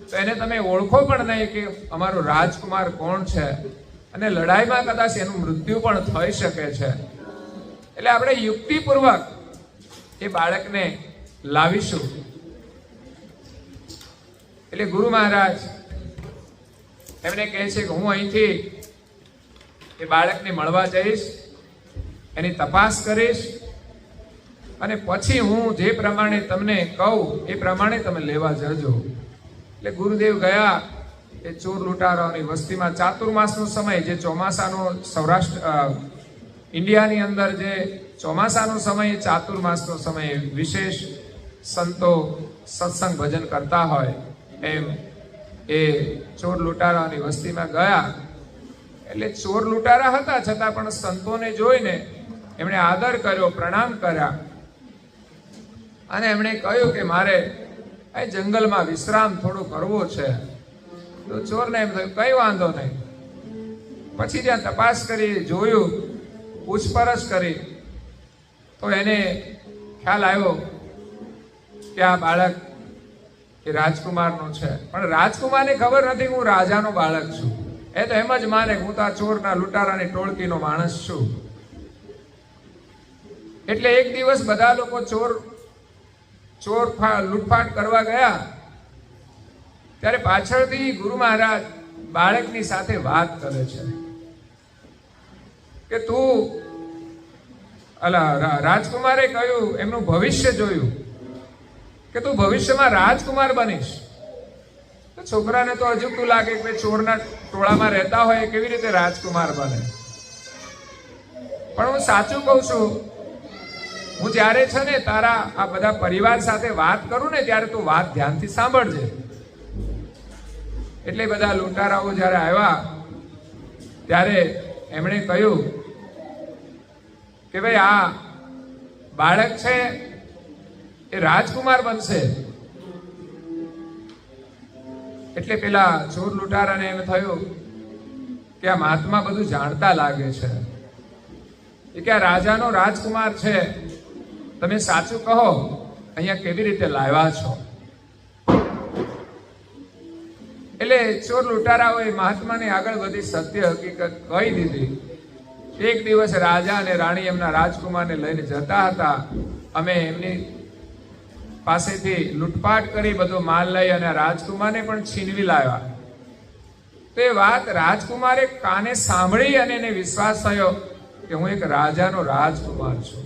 Speaker 2: તો એને તમે ઓળખો પણ નહીં કે અમારો રાજકુમાર કોણ છે, અને લડાઈમાં કદાચ એનું મૃત્યુ પણ થઈ શકે છે. એટલે આપણે યુક્તિપૂર્વક એ બાળકને લાવીશું. એટલે ગુરુ મહારાજ એમને કહે છે કે હું અહીંથી એ બાળકને મળવા જઈશ, એની તપાસ કરીશ, અને પછી હું જે પ્રમાણે તમને કહું એ પ્રમાણે તમે લેવા જજો. એટલે ગુરુદેવ ગયા એ ચોર લૂંટારાઓની વસ્તીમાં. ચાતુર્માસનો સમય, જે ચોમાસાનો સૌરાષ્ટ્ર ઇન્ડિયાની અંદર જે ચોમાસાનો સમય, ચાતુર્માસનો સમય, વિશેષ સંતો સત્સંગ ભજન કરતા હોય એમ એ ચોર લૂંટારાઓની વસ્તીમાં ગયા. એટલે ચોર લૂંટારા હતા છતાં પણ સંતોને જોઈને એમણે આદર કર્યો, પ્રણામ કર્યા, અને એમણે કહ્યું કે મારે આ જંગલમાં વિશ્રામ થોડો કરવો છે. તો ચોરને એમ થયું કઈ વાંધો નહીં. પછી ત્યાં તપાસ કરી, જોયું, પૂછપરછ કરી, તો એને ખ્યાલ આવ્યો કે આ બાળક એ રાજકુમારનો છે. પણ રાજકુમારને ખબર નથી હું રાજાનો બાળક છું. એ તો એમ જ માને હું તો આ ચોરના લૂંટારાની ટોળકીનો માણસ છું. એટલે એક દિવસ બધા લોકો ચોર લૂંટફાટ કરવા ગયા, ત્યારે પાછળથી ગુરુ મહારાજ બાળકની સાથે વાત કરે છે કે તું, રાજકુમારે કહ્યું, એમનું ભવિષ્ય જોયું કે તું ભવિષ્યમાં રાજકુમાર બનીશ. તો છોકરાને તો અજુગતું લાગે કે ચોરના ટોળામાં રહેતા હોય કેવી રીતે રાજકુમાર બને. પણ હું સાચું કહું છું, હું જ્યારે છે ને તારા આ બધા પરિવાર સાથે વાત કરું ને ત્યારે તું વાત ધ્યાનથી સાંભળજે. એટલે બધા લૂંટારાઓ જ્યારે આવ્યા ત્યારે એમણે કહ્યું કે ભાઈ આ બાળક છે એ રાજકુમાર બનશે. એટલે પેલા ચોર લૂંટારાને એમ થયું કે આ મહાત્મા બધું જાણતા લાગે છે, એ કે આ રાજાનો રાજકુમાર છે, તમે સાચું કહો, અહીંયા કેવી રીતે લાવ્યા છો. એટલે ચોર લૂંટારાઓએ મહાત્માને આગળ બધી સત્ય હકીકત કહી દીધી. એક દિવસ રાજા અને રાણી એમના રાજકુમારને લઈને જતા હતા. અમે એમની પાસેથી લૂંટપાટ કરી બધો માલ લઈ અને રાજકુમારને પણ છીનવી લાવ્યા. તો એ વાત રાજકુમારે કાને સાંભળી અને એને વિશ્વાસ થયો કે હું એક રાજાનો રાજકુમાર છું.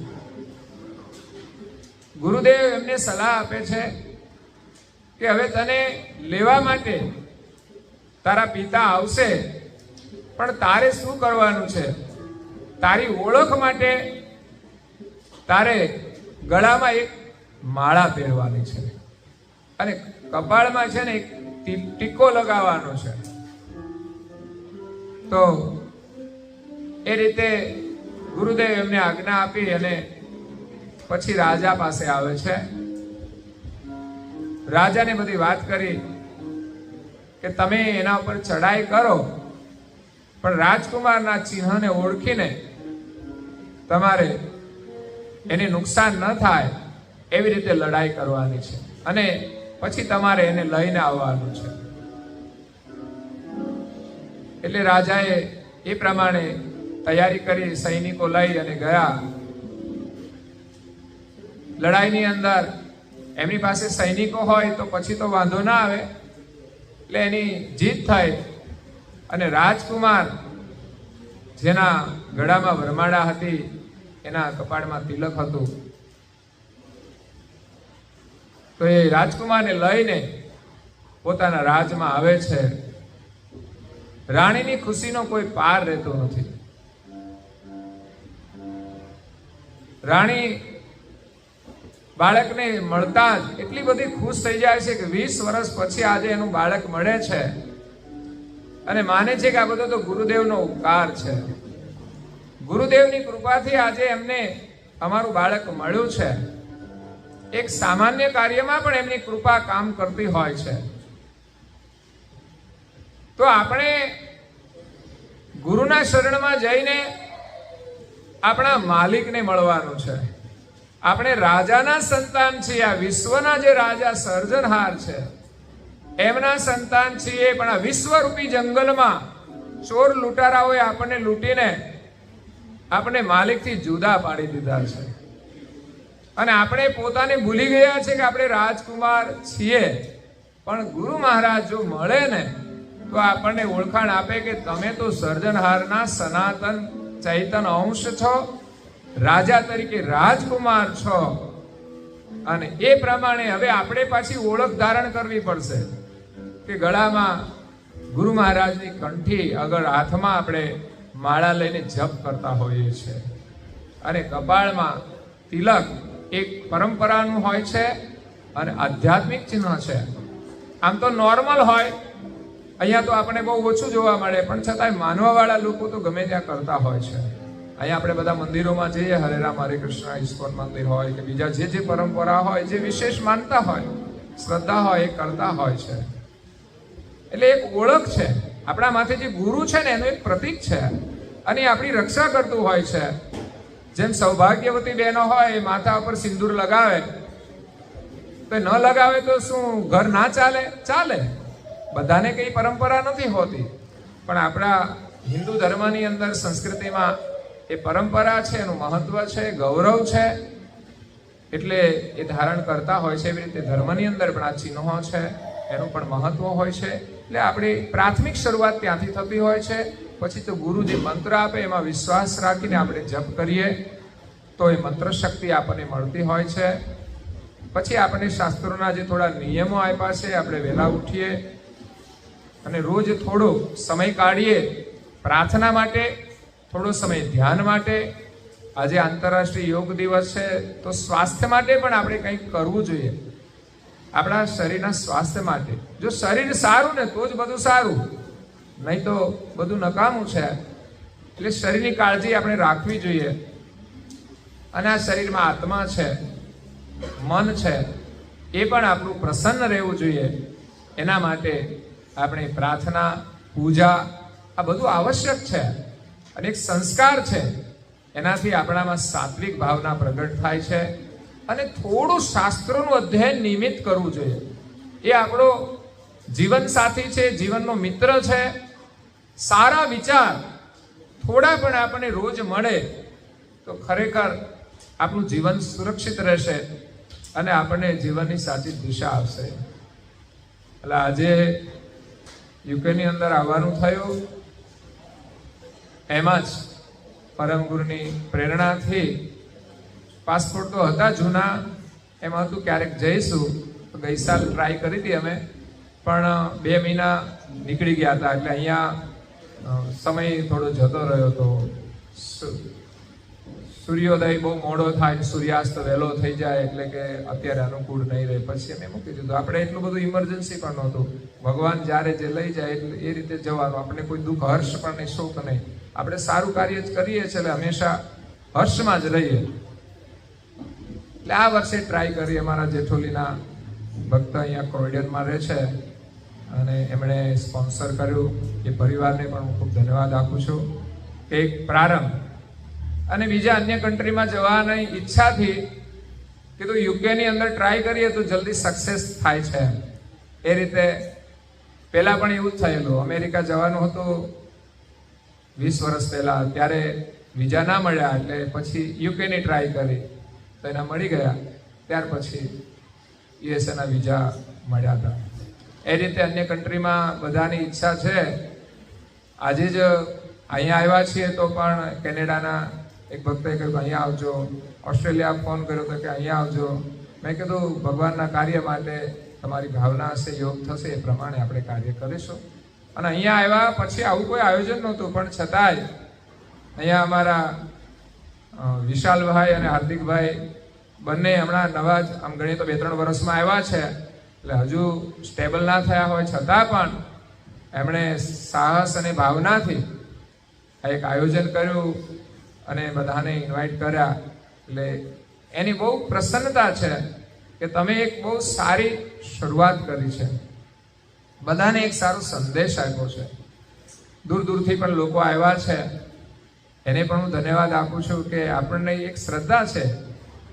Speaker 2: ગુરુદેવ એમને સલાહ આપે છે કે હવે તને લેવા માટે તારા પિતા આવશે, પણ તારે શું કરવાનું છે, તારી ઓળખ માટે તારે ગળામાં એક માળા પહેરવાની છે અને કપાળમાં છે ને એક ટીકો લગાવવાનો છે. તો એ રીતે ગુરુદેવ એમને આજ્ઞા આપી અને પછી રાજા પાસે આવે છે. રાજાને બધી વાત કરી કે તમે એના ઉપર ચડાઈ કરો, પણ રાજકુમારના ચિહ્નને ઓળખીને તમારે એને નુકસાન ન થાય એવી રીતે લડાઈ કરવાની છે, અને પછી તમારે એને લઈને આવવાનું છે. એટલે રાજાએ એ પ્રમાણે તૈયારી કરી, સૈનિકો લઈ અને ગયા. લડાઈની અંદર એમની પાસે સૈનિકો હોય તો પછી તો વાંધો ના આવે. એટલે એની જીત થઈ અને રાજકુમાર જેના ગળામાં વરમાળા હતી, એના કપાળમાં તિલક હતું, તો એ રાજકુમારને લઈને પોતાના રાજમાં આવે છે. રાણીની ખુશીનો કોઈ પાર રહેતો નથી. રાણી બાળકને મળતા જ એટલી બધી ખુશ થઈ જાય છે કે 20 વર્ષ પછી આજે એનું બાળક મળે છે અને માને છે કે આ બધો તો ગુરુદેવનો ઉપકાર છે. ગુરુદેવની કૃપાથી આજે એમને અમારું બાળક મળ્યું છે. એક સામાન્ય કાર્યમાં પણ એમની કૃપા કામ કરતી હોય છે. તો આપણે ગુરુના શરણમાં જઈને આપણા માલિકને મળવાનું છે. આપણે રાજાના સંતાન છીએ. આ વિશ્વના જે રાજા સર્જનહાર છે એમના સંતાન છીએ. પણ આ વિશ્વરૂપી જંગલમાં ચોર લૂંટારાઓએ આપણને લૂંટીને આપણે માલિકથી જુદા પાડી દીધા છે અને આપણે પોતાને ભૂલી ગયા છે કે આપણે રાજકુમાર છીએ. પણ ગુરુ મહારાજ જો મળે ને તો આપણને ઓળખાણ આપે કે તમે તો સર્જનહારના સનાતન ચૈતન અંશ છો, રાજા તરીકે રાજકુમાર છો. અને એ પ્રમાણે હવે આપણે પાછી ઓળખ ધારણ કરવી પડશે કે ગળામાં ગુરુ મહારાજની કંઠી અગર હાથમાં આપણે માળા લઈને જપ કરતા હોઈએ છીએ અને કપાળમાં તિલક એક પરંપરાનું હોય છે અને આધ્યાત્મિક ચિહ્ન છે. આમ તો નોર્મલ હોય, અહીંયા તો આપણે બહુ ઓછું જોવા મળે, પણ છતાંય માનવાવાળા લોકો તો ગમે ત્યાં કરતા હોય છે. અહીંયા આપણે બધા મંદિરોમાં જઈએ, હરે રામ હરે કૃષ્ણ ઇસ્કોન મંદિર હોય કે બીજા જે જે પરંપરા હોય, જે વિશેષ માનતા હોય, શ્રદ્ધા હોય, એ કરતા હોય છે. એટલે એક ઓળખ છે. આપણા માથે જે ગુરુ છે ને એનું એક પ્રતીક છે અને એ આપણી રક્ષા કરતું હોય છે. જેમ સૌભાગ્યવતી બહેનો હોય એ માથા ઉપર સિંદૂર લગાવે તો ન લગાવે તો શું ઘર ના ચાલે? ચાલે. બધાને કઈ પરંપરા નથી હોતી, પણ આપણા હિન્દુ ધર્મની અંદર સંસ્કૃતિમાં એ પરંપરા છે, એનું મહત્વ છે, ગૌરવ છે, એટલે એ ધારણ કરતા હોય છે. એવી રીતે ધર્મની અંદર પણ આ ચિહ્નો છે, એનું પણ મહત્વ હોય છે. એટલે આપણી પ્રાથમિક શરૂઆત ત્યાંથી થતી હોય છે. પછી તો ગુરુ જે મંત્ર આપે એમાં વિશ્વાસ રાખીને આપણે જપ કરીએ તો એ મંત્ર શક્તિ આપણને મળતી હોય છે. પછી આપણે શાસ્ત્રોના જે થોડા નિયમો આપ્યા છે, આપણે વહેલા ઉઠીએ અને રોજ થોડો સમય કાઢીએ પ્રાર્થના માટે, થોડો સમય ધ્યાન માટે. આજે આંતરરાષ્ટ્રીય યોગ દિવસ છે તો સ્વાસ્થ્ય માટે પણ આપણે કંઈક કરવું જોઈએ, આપણા શરીરના સ્વાસ્થ્ય માટે. જો શરીર સારું ને તો જ બધું સારું, નહીં તો બધું નકામું છે. એટલે શરીરની કાળજી આપણે રાખવી જોઈએ. અને આ શરીરમાં આત્મા છે, મન છે, એ પણ આપણું પ્રસન્ન રહેવું જોઈએ. એના માટે આપણે પ્રાર્થના, પૂજા આ બધું આવશ્યક છે અને એક સંસ્કાર છે. એનાથી આપણામાં સાત્વિક ભાવના પ્રગટ થાય છે. અને થોડું શાસ્ત્રોનું અધ્યયન નિયમિત કરવું જોઈએ. એ આપણો જીવન સાથી છે, જીવનનો મિત્ર છે. સારા વિચાર થોડા પણ આપણને રોજ મળે તો ખરેખર આપણું જીવન સુરક્ષિત રહેશે અને આપણને જીવનની સાચી દિશા આપશે. એટલે આજે યુકેની અંદર આવવાનું થયું, એમાં જ પરમ ગુરુની પ્રેરણાથી પાસપોર્ટ તો હતા જૂના, એમાં હતું ક્યારેક જઈશું. તો ગઈ સાલ ટ્રાય કરી હતી અમે, પણ 2 મહિના નીકળી ગયા હતા. એટલે અહીંયા સમય થોડો જતો રહ્યો હતો. સૂર્યોદય બહુ મોડો થાય, સૂર્યાસ્ત વહેલો થઈ જાય, એટલે કે અત્યારે અનુકૂળ નહીં રહે. પછી અમે મૂકી દીધું. આપણે એટલું બધું ઇમરજન્સી પણ નહોતું. ભગવાન જ્યારે જે લઈ જાય એટલે એ રીતે જવાનું. આપણે કોઈ દુઃખ, હર્ષ પણ નહીં, શોક નહીં. આપણે સારું કાર્ય જ કરીએ છીએ એટલે હંમેશા હર્ષમાં જ રહીએ. એટલે આ વર્ષે ટ્રાય કરી. અમારા જેઠોલીના ભક્ત અહીંયા ક્રોઇડનમાં રહે છે અને એમણે સ્પોન્સર કર્યું. એ પરિવારને પણ હું ખૂબ ધન્યવાદ આપું છું. એક પ્રારંભ અને બીજા અન્ય કન્ટ્રીમાં જવાની ઈચ્છાથી કીધું યુકેની અંદર ટ્રાય કરીએ તો જલ્દી સક્સેસ થાય છે. એ રીતે પહેલાં પણ એવું જ થયેલું. અમેરિકા જવાનું હતું 20 વર્ષ પહેલાં, ત્યારે વિઝા ના મળ્યા એટલે પછી યુકેની ટ્રાય કરી તો એના મળી ગયા. ત્યાર પછી યુએસએના વિઝા મળ્યા હતા. એ રીતે અન્ય કન્ટ્રીમાં બધાની ઈચ્છા છે. આજે જ અહીંયા આવ્યા છીએ તો પણ કેનેડાના એક ભક્તે કહ્યું કે અહીંયા આવજો. ઓસ્ટ્રેલિયા ફોન કર્યો તો કે અહીંયા આવજો. મેં કીધું ભગવાનના કાર્ય માટે તમારી ભાવના હશે, યોગ થશે, એ પ્રમાણે આપણે કાર્ય કરીશું. અને અહીંયા આવ્યા પછી આવું કોઈ આયોજન નહોતું, પણ છતાંય અહીંયા અમારા વિશાલભાઈ અને હાર્દિકભાઈ બંને હમણાં નવા જ આમ ગણીએ તો 2-3 વર્ષમાં આવ્યા છે, એટલે હજુ સ્ટેબલ ના થયા હોય છતાં પણ એમણે સાહસ અને ભાવનાથી આ એક આયોજન કર્યું અને બધાને ઇન્વાઇટ કર્યા. એટલે એની બહુ પ્રસન્નતા છે કે તમે એક બહુ સારી શરૂઆત કરી છે, બધાને એક સારો સંદેશ આપ્યો છે. દૂર દૂરથી પણ લોકો આવ્યા છે, એને પણ હું ધન્યવાદ આપું છું કે આપણને એક શ્રદ્ધા છે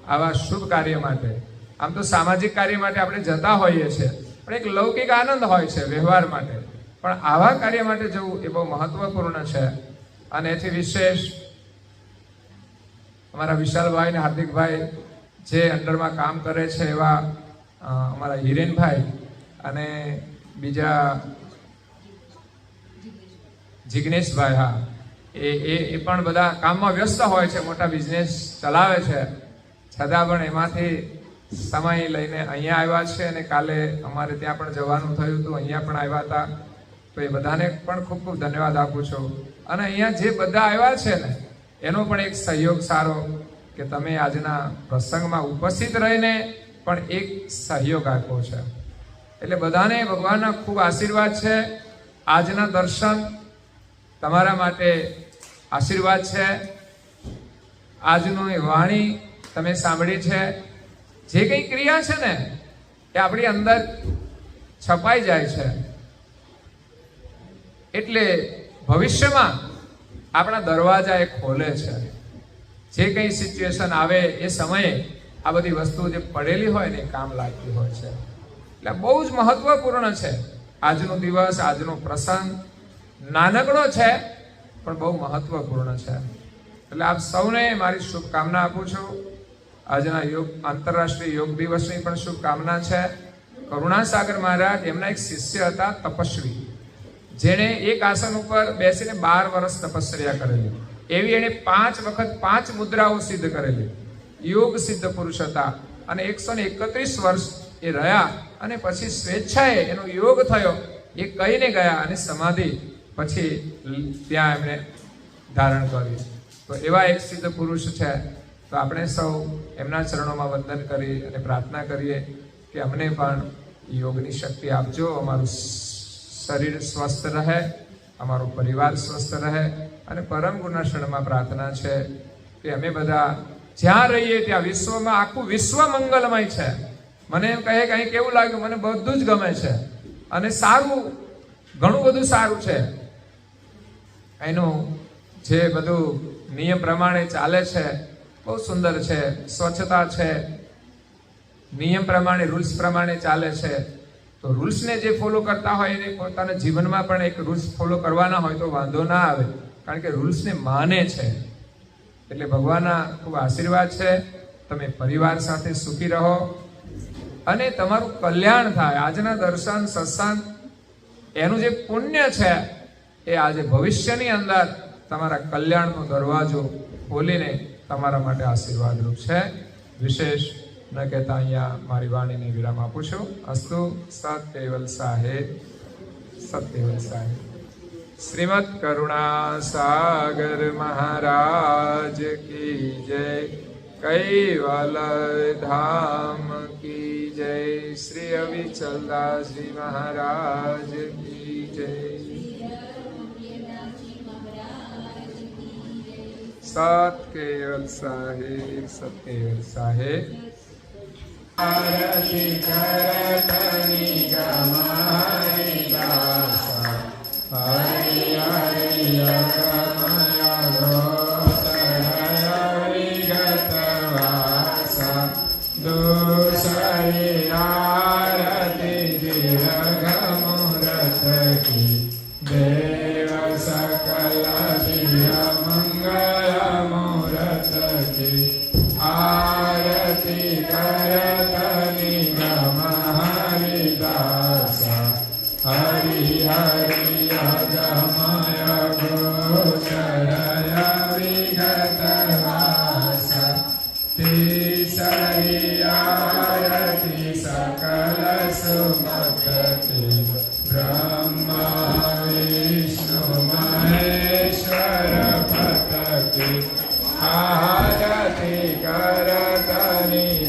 Speaker 2: આવા શુભ કાર્ય માટે. આમ તો સામાજિક કાર્ય માટે આપણે જતા હોઈએ છીએ, પણ એક લૌકિક આનંદ હોય છે વ્યવહાર માટે, પણ આવા કાર્ય માટે જવું એ બહુ મહત્વપૂર્ણ છે. અને એથી વિશેષ અમારા વિશાલભાઈ ને હાર્દિકભાઈ જે અંડરમાં કામ કરે છે એવા અમારા હિરેનભાઈ અને બીજા જિગ્નેશભાઈ, હા એ પણ બધા કામમાં વ્યસ્ત હોય છે, મોટા બિઝનેસ ચલાવે છે, છતાં પણ એમાંથી સમય લઈને અહીંયા આવ્યા છે. અને કાલે અમારે ત્યાં પણ જવાનું થયું હતું, અહીંયા પણ આવ્યા હતા. તો એ બધાને પણ ખૂબ ખૂબ ધન્યવાદ આપું છું. અને અહીંયા જે બધા આવ્યા છે ને એનો પણ એક સહયોગ સારો કે તમે આજના પ્રસંગમાં ઉપસ્થિત રહીને પણ એક સહયોગ આપ્યો છે. એટલે બધાને ભગવાનના ખૂબ આશીર્વાદ છે. આજના દર્શન તમારા માટે આશીર્વાદ છે. આજનું વાણી તમે સાંભળી છે, જે કંઈ ક્રિયા છે ને એ આપણી અંદર છપાઈ જાય છે. એટલે ભવિષ્યમાં આપણા દરવાજા એ ખોલે છે. જે કંઈ સિચ્યુએશન આવે એ સમયે આ બધી વસ્તુઓ જે પડેલી હોય ને એ કામ લાગતી હોય છે. એટલે બહુ જ મહત્વપૂર્ણ છે આજનો દિવસ, આજનો પ્રસંગ. નાનકડો છે પણ બહુ મહત્વપૂર્ણ છે. એટલે આપ સૌને મારી શુભકામના આપું છું. આજના આંતરરાષ્ટ્રીય યોગ દિવસની પણ શુભકામના છે. કરુણાસાગર મહારાજ એમના એક શિષ્ય હતા તપસ્વી, જેણે એક આસન ઉપર બેસીને 12 વર્ષ તપસ્યા કરેલી. એવી એણે 5 વખત 5 મુદ્રાઓ સિદ્ધ કરેલી. યોગ સિદ્ધ પુરુષ હતા અને 131 વર્ષ એ રહ્યા. અને પછી સ્વેચ્છાએ એનો યોગ થયો એ કહીને ગયા અને સમાધિ પછી ત્યાં એમણે ધારણ કર્યું. તો એવા એક સિદ્ધ પુરુષ છે. તો આપણે સૌ એમના ચરણોમાં વંદન કરી અને પ્રાર્થના કરીએ કે અમને પણ યોગની શક્તિ આપજો, અમારું શરીર સ્વસ્થ રહે, અમારો પરિવાર સ્વસ્થ રહે. અને પરમ ગુરુના શરણમાં પ્રાર્થના છે કે અમે બધા જ્યાં રહીએ ત્યાં વિશ્વમાં આખું વિશ્વ મંગલમય છે. મને એમ કહે કે અહીં કેવું લાગ્યું, મને બધું જ ગમે છે અને સારું, ઘણું બધું સારું છે. એનું જે બધું નિયમ પ્રમાણે ચાલે છે બહુ સુંદર છે. સ્વચ્છતા છે, નિયમ પ્રમાણે, રૂલ્સ પ્રમાણે ચાલે છે. તો રૂલ્સને જે ફોલો કરતા હોય એને પોતાના જીવનમાં પણ એક રૂલ્સ ફોલો કરવાના હોય તો વાંધો ના આવે, કારણ કે રૂલ્સને માને છે. એટલે ભગવાનના ખૂબ આશીર્વાદ છે. તમે પરિવાર સાથે સુખી રહો અને તમારું કલ્યાણ થાય. આજના દર્શન સત્સંગ એનું જે પુણ્ય છે એ આજે ભવિષ્યની અંદર તમારા કલ્યાણનો દરવાજો ખોલીને તમારા માટે આશીર્વાદરૂપ છે. વિશેષ ન કહેતા અહીંયા મારી વાણીને વિરામ આપું છું. અસ્તુ. સત્કેવલ સાહેબ, સત્કેવલ સાહેબ. શ્રીમદ કરુણા સાગર મહારાજ કી જય. કૈવલ ધામ કી જય. શ્રી અવિચલદાસજી મહારાજ કી જય. સત્કેવલ સાહેબ, સત્કેવલ સાહેબ. આરતી કરતની ગમાઈ દાસા, હરિ હરિ અગમય ગોતરય વિગત વાસા, દોષરી આરતી દીર્ઘ મુરત કી, દેવ સકલ દિવ્ય મંગલ મુરત કી. આરતી કરતની ગમ હરિદાસા, હરિ હરિ અગમય ગોચરય વિગત વાસા, તીસરી આરતી સકલ સુમતતી, બ્રહ્મા વિષ્ણુ મહેશ્વર પતકી. આરતી કરતની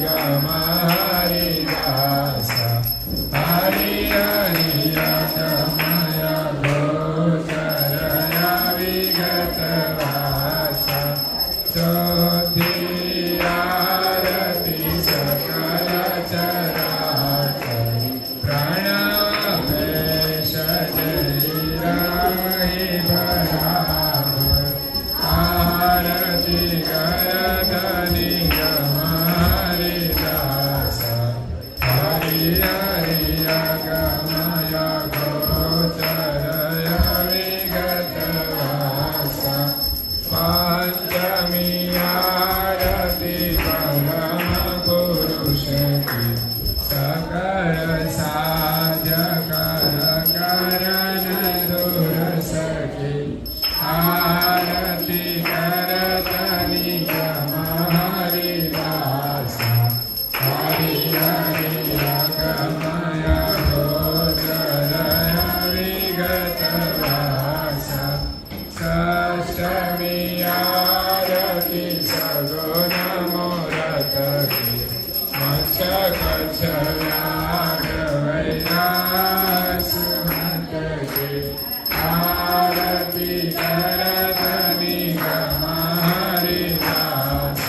Speaker 2: ષષ્ઠમી આરતી સગુણ મૂરત કી મચ્છ કચ્છ રાઘવૈયાસ મત કી આરતી કરતની ગમારી દાસ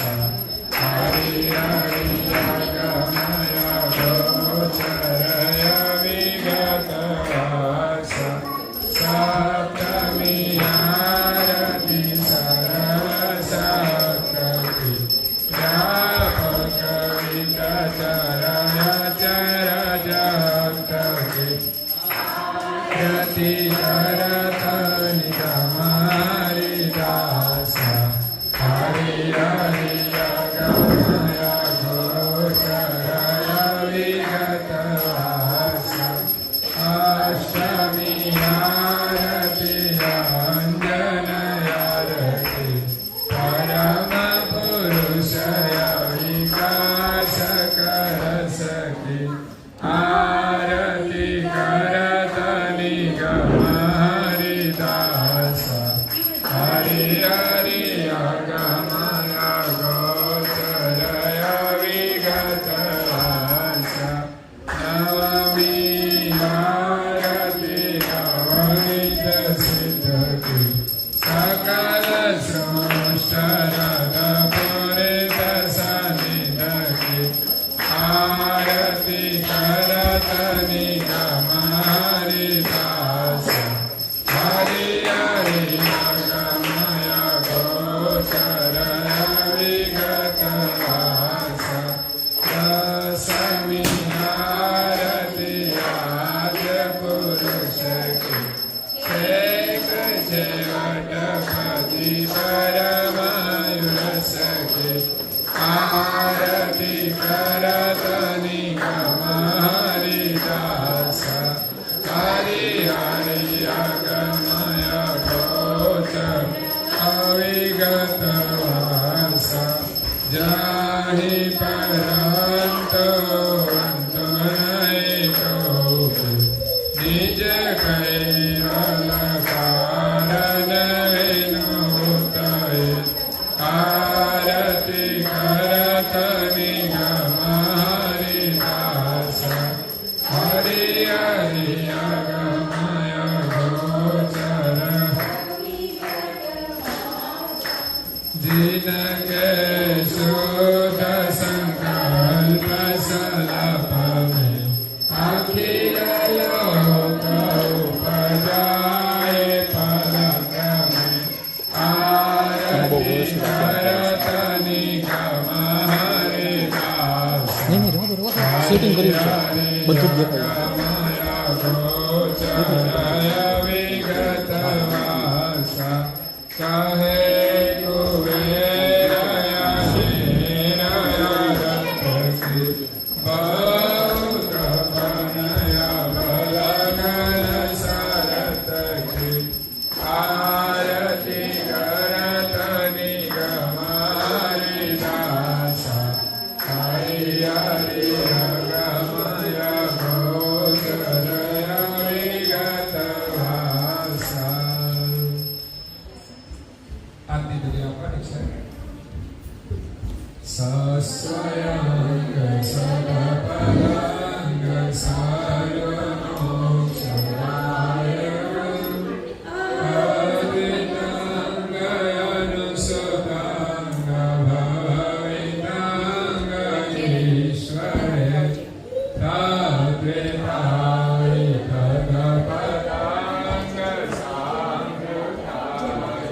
Speaker 2: હરિ હરિ ગમય ગોચરય વિગત વાસ સપ્તમી આરતી સરસકૃતિ વ્યાપક વિગચરય ચર જગતિ યતિ કરતની ગમારી દાસ હરિ હરિ ગમય ગોચરય વિગત વાસ અષ્ટમી આરતી અંજનયારતી પરમ પુરુષય વિકાસ કર સકી આરતી કરતની ગમારી દાસ હરિ હરિ ગમય ગોચરય વિગત વાસ નવમી આરતી નવનીત સિદ્ધકી સકલ સૃષ્ટ પૂરિત સનિધકી આરતી કરતની ગમારી દાસ હરિ હરિ ગમય ગોચરય વિગત વાસ દસમી આરતી આજ પુરુષ કી છેક છેવટપતિ પરમાયુષ કી આરતી કરતની ગમારી દાસ હરિ હરિ ગમય ગોચર અવિગત વાસ જાહિ પરંતો અંતો નૈકો નિજ કૈવલ કારણ વિનુતય આરતી કરતની ગમારી દાસ હરિ હરિ ગમય ગોચર દિન કે શુદ્ધ સંકલ્પ સલપ મેં અખિલ લોક ઉપજાય પલક મેં આરતી કરતની ગમારી દાસ
Speaker 3: નહીં નહીં રહેવા દો સેટિંગ કર્યું છે બધું જ દેખાય
Speaker 2: ગોચરય વિગત વાસ કહે કુબેરય શેરય રથકી બૌદ્ધ પનય બલગન સરતકી આરતી કરતની ગમારી દાસ હરિ હરિ ગમય ગોચરય વિગત વાસ આરતી બધી આપવાની છે સસ્વયંગ સદપદાંગ સર્વમોક્ષદાય અદિતાંગયનુસુતાંગ ભવિતાંગ ઈશ્વરે તાદ્વેતાય તદપદાંગ સાંગૃતાય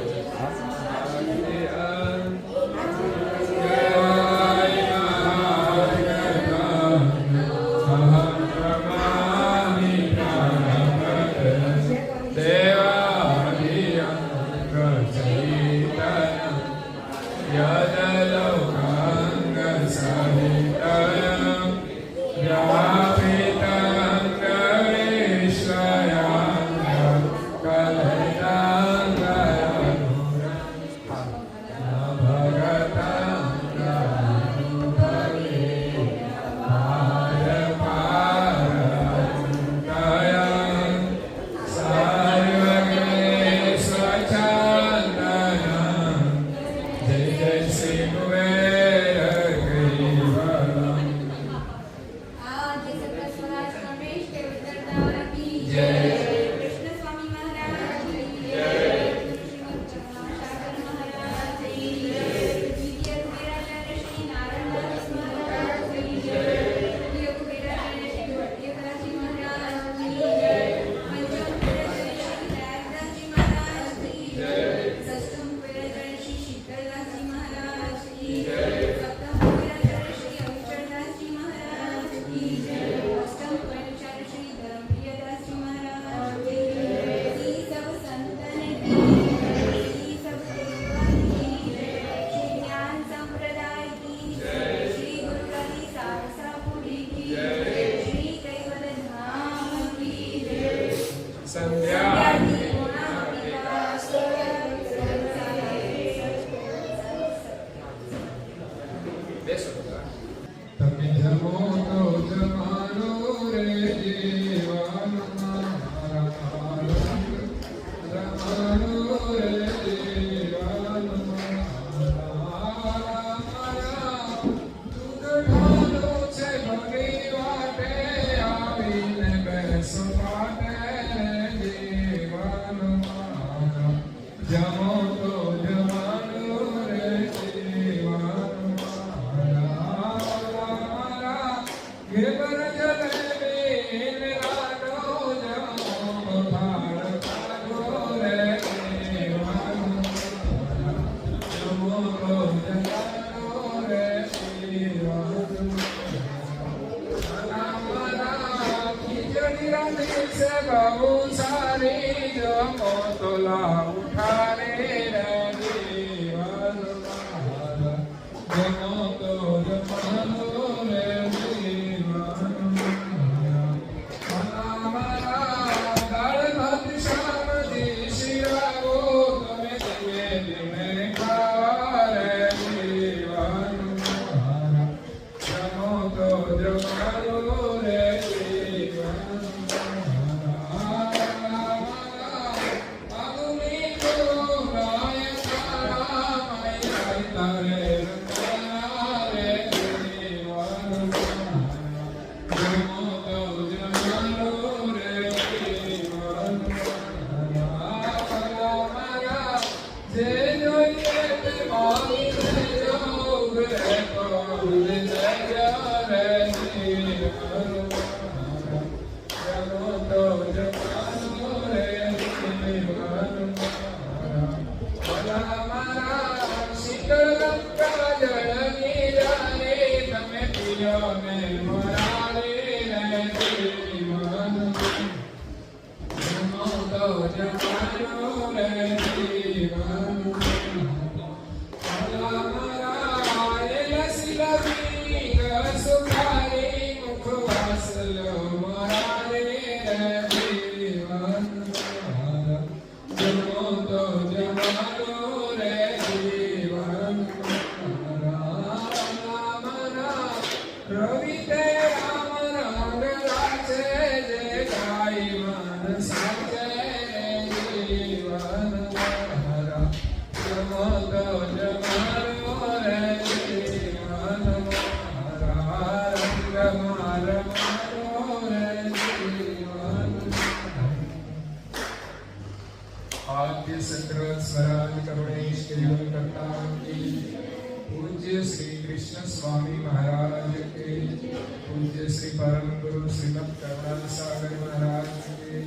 Speaker 2: पूज्य श्री कृष्ण स्वामी महाराज के, पूज्य श्री परम गुरु श्रीमद करुणानंद सागर महाराज के,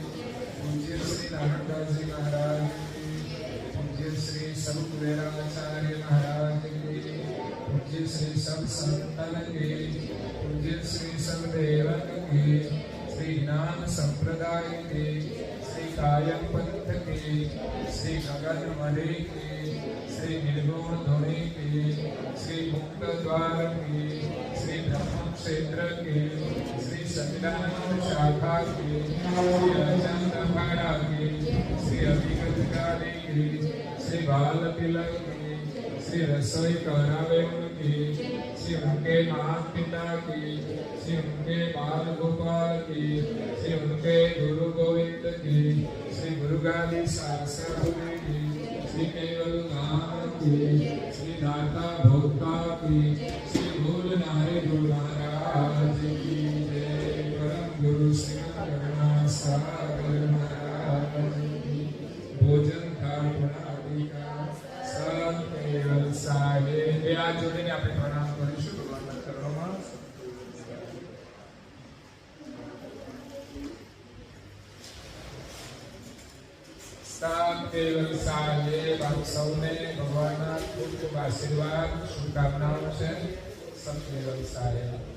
Speaker 2: पूज्य श्री नारायण जी महाराज के, पूज्य श्री सब कुबेराचार्य महाराज के, पूज्य श्री सब संतन के, पूज्य श्री सब देवन के, श्री ज्ञान संप्रदाय के, श्री कायम पंथ के, श्री गगन मरे के, श्री निर्गुण धोने के, श्री मुक्त द्वार के, श्री ब्रह्म क्षेत्र के, श्री सच्चिदानंद शाखा के, श्री अचंद भाड़ा के, श्री अभिगत गाली के, श्री बाल तिलक के, श्री रसोई करावे के, श्री उनके माता पिता की, श्री उनके बाल गोपाल की, श्री उनके गुरु गोविंद की, श्री गुरु गाली शास्त्र की, श्री केवल नाम की, श्री दाता भोक्ता की, श्री भूल नारे गुरु महाराज की जय। परम गुरु श्री करुणा सागर महाराज की भोजन थाल प्रणाली का सब केवल साहे। એ આ જોડીને આપણે પ્રણામ કરીશું ભગવાનના ચરણોમાં। सब केवल साहे। आप सौने भगवानના ખૂબ ખૂબ આશીર્વાદ શુભકામનાઓ છે। सब केवल साहे।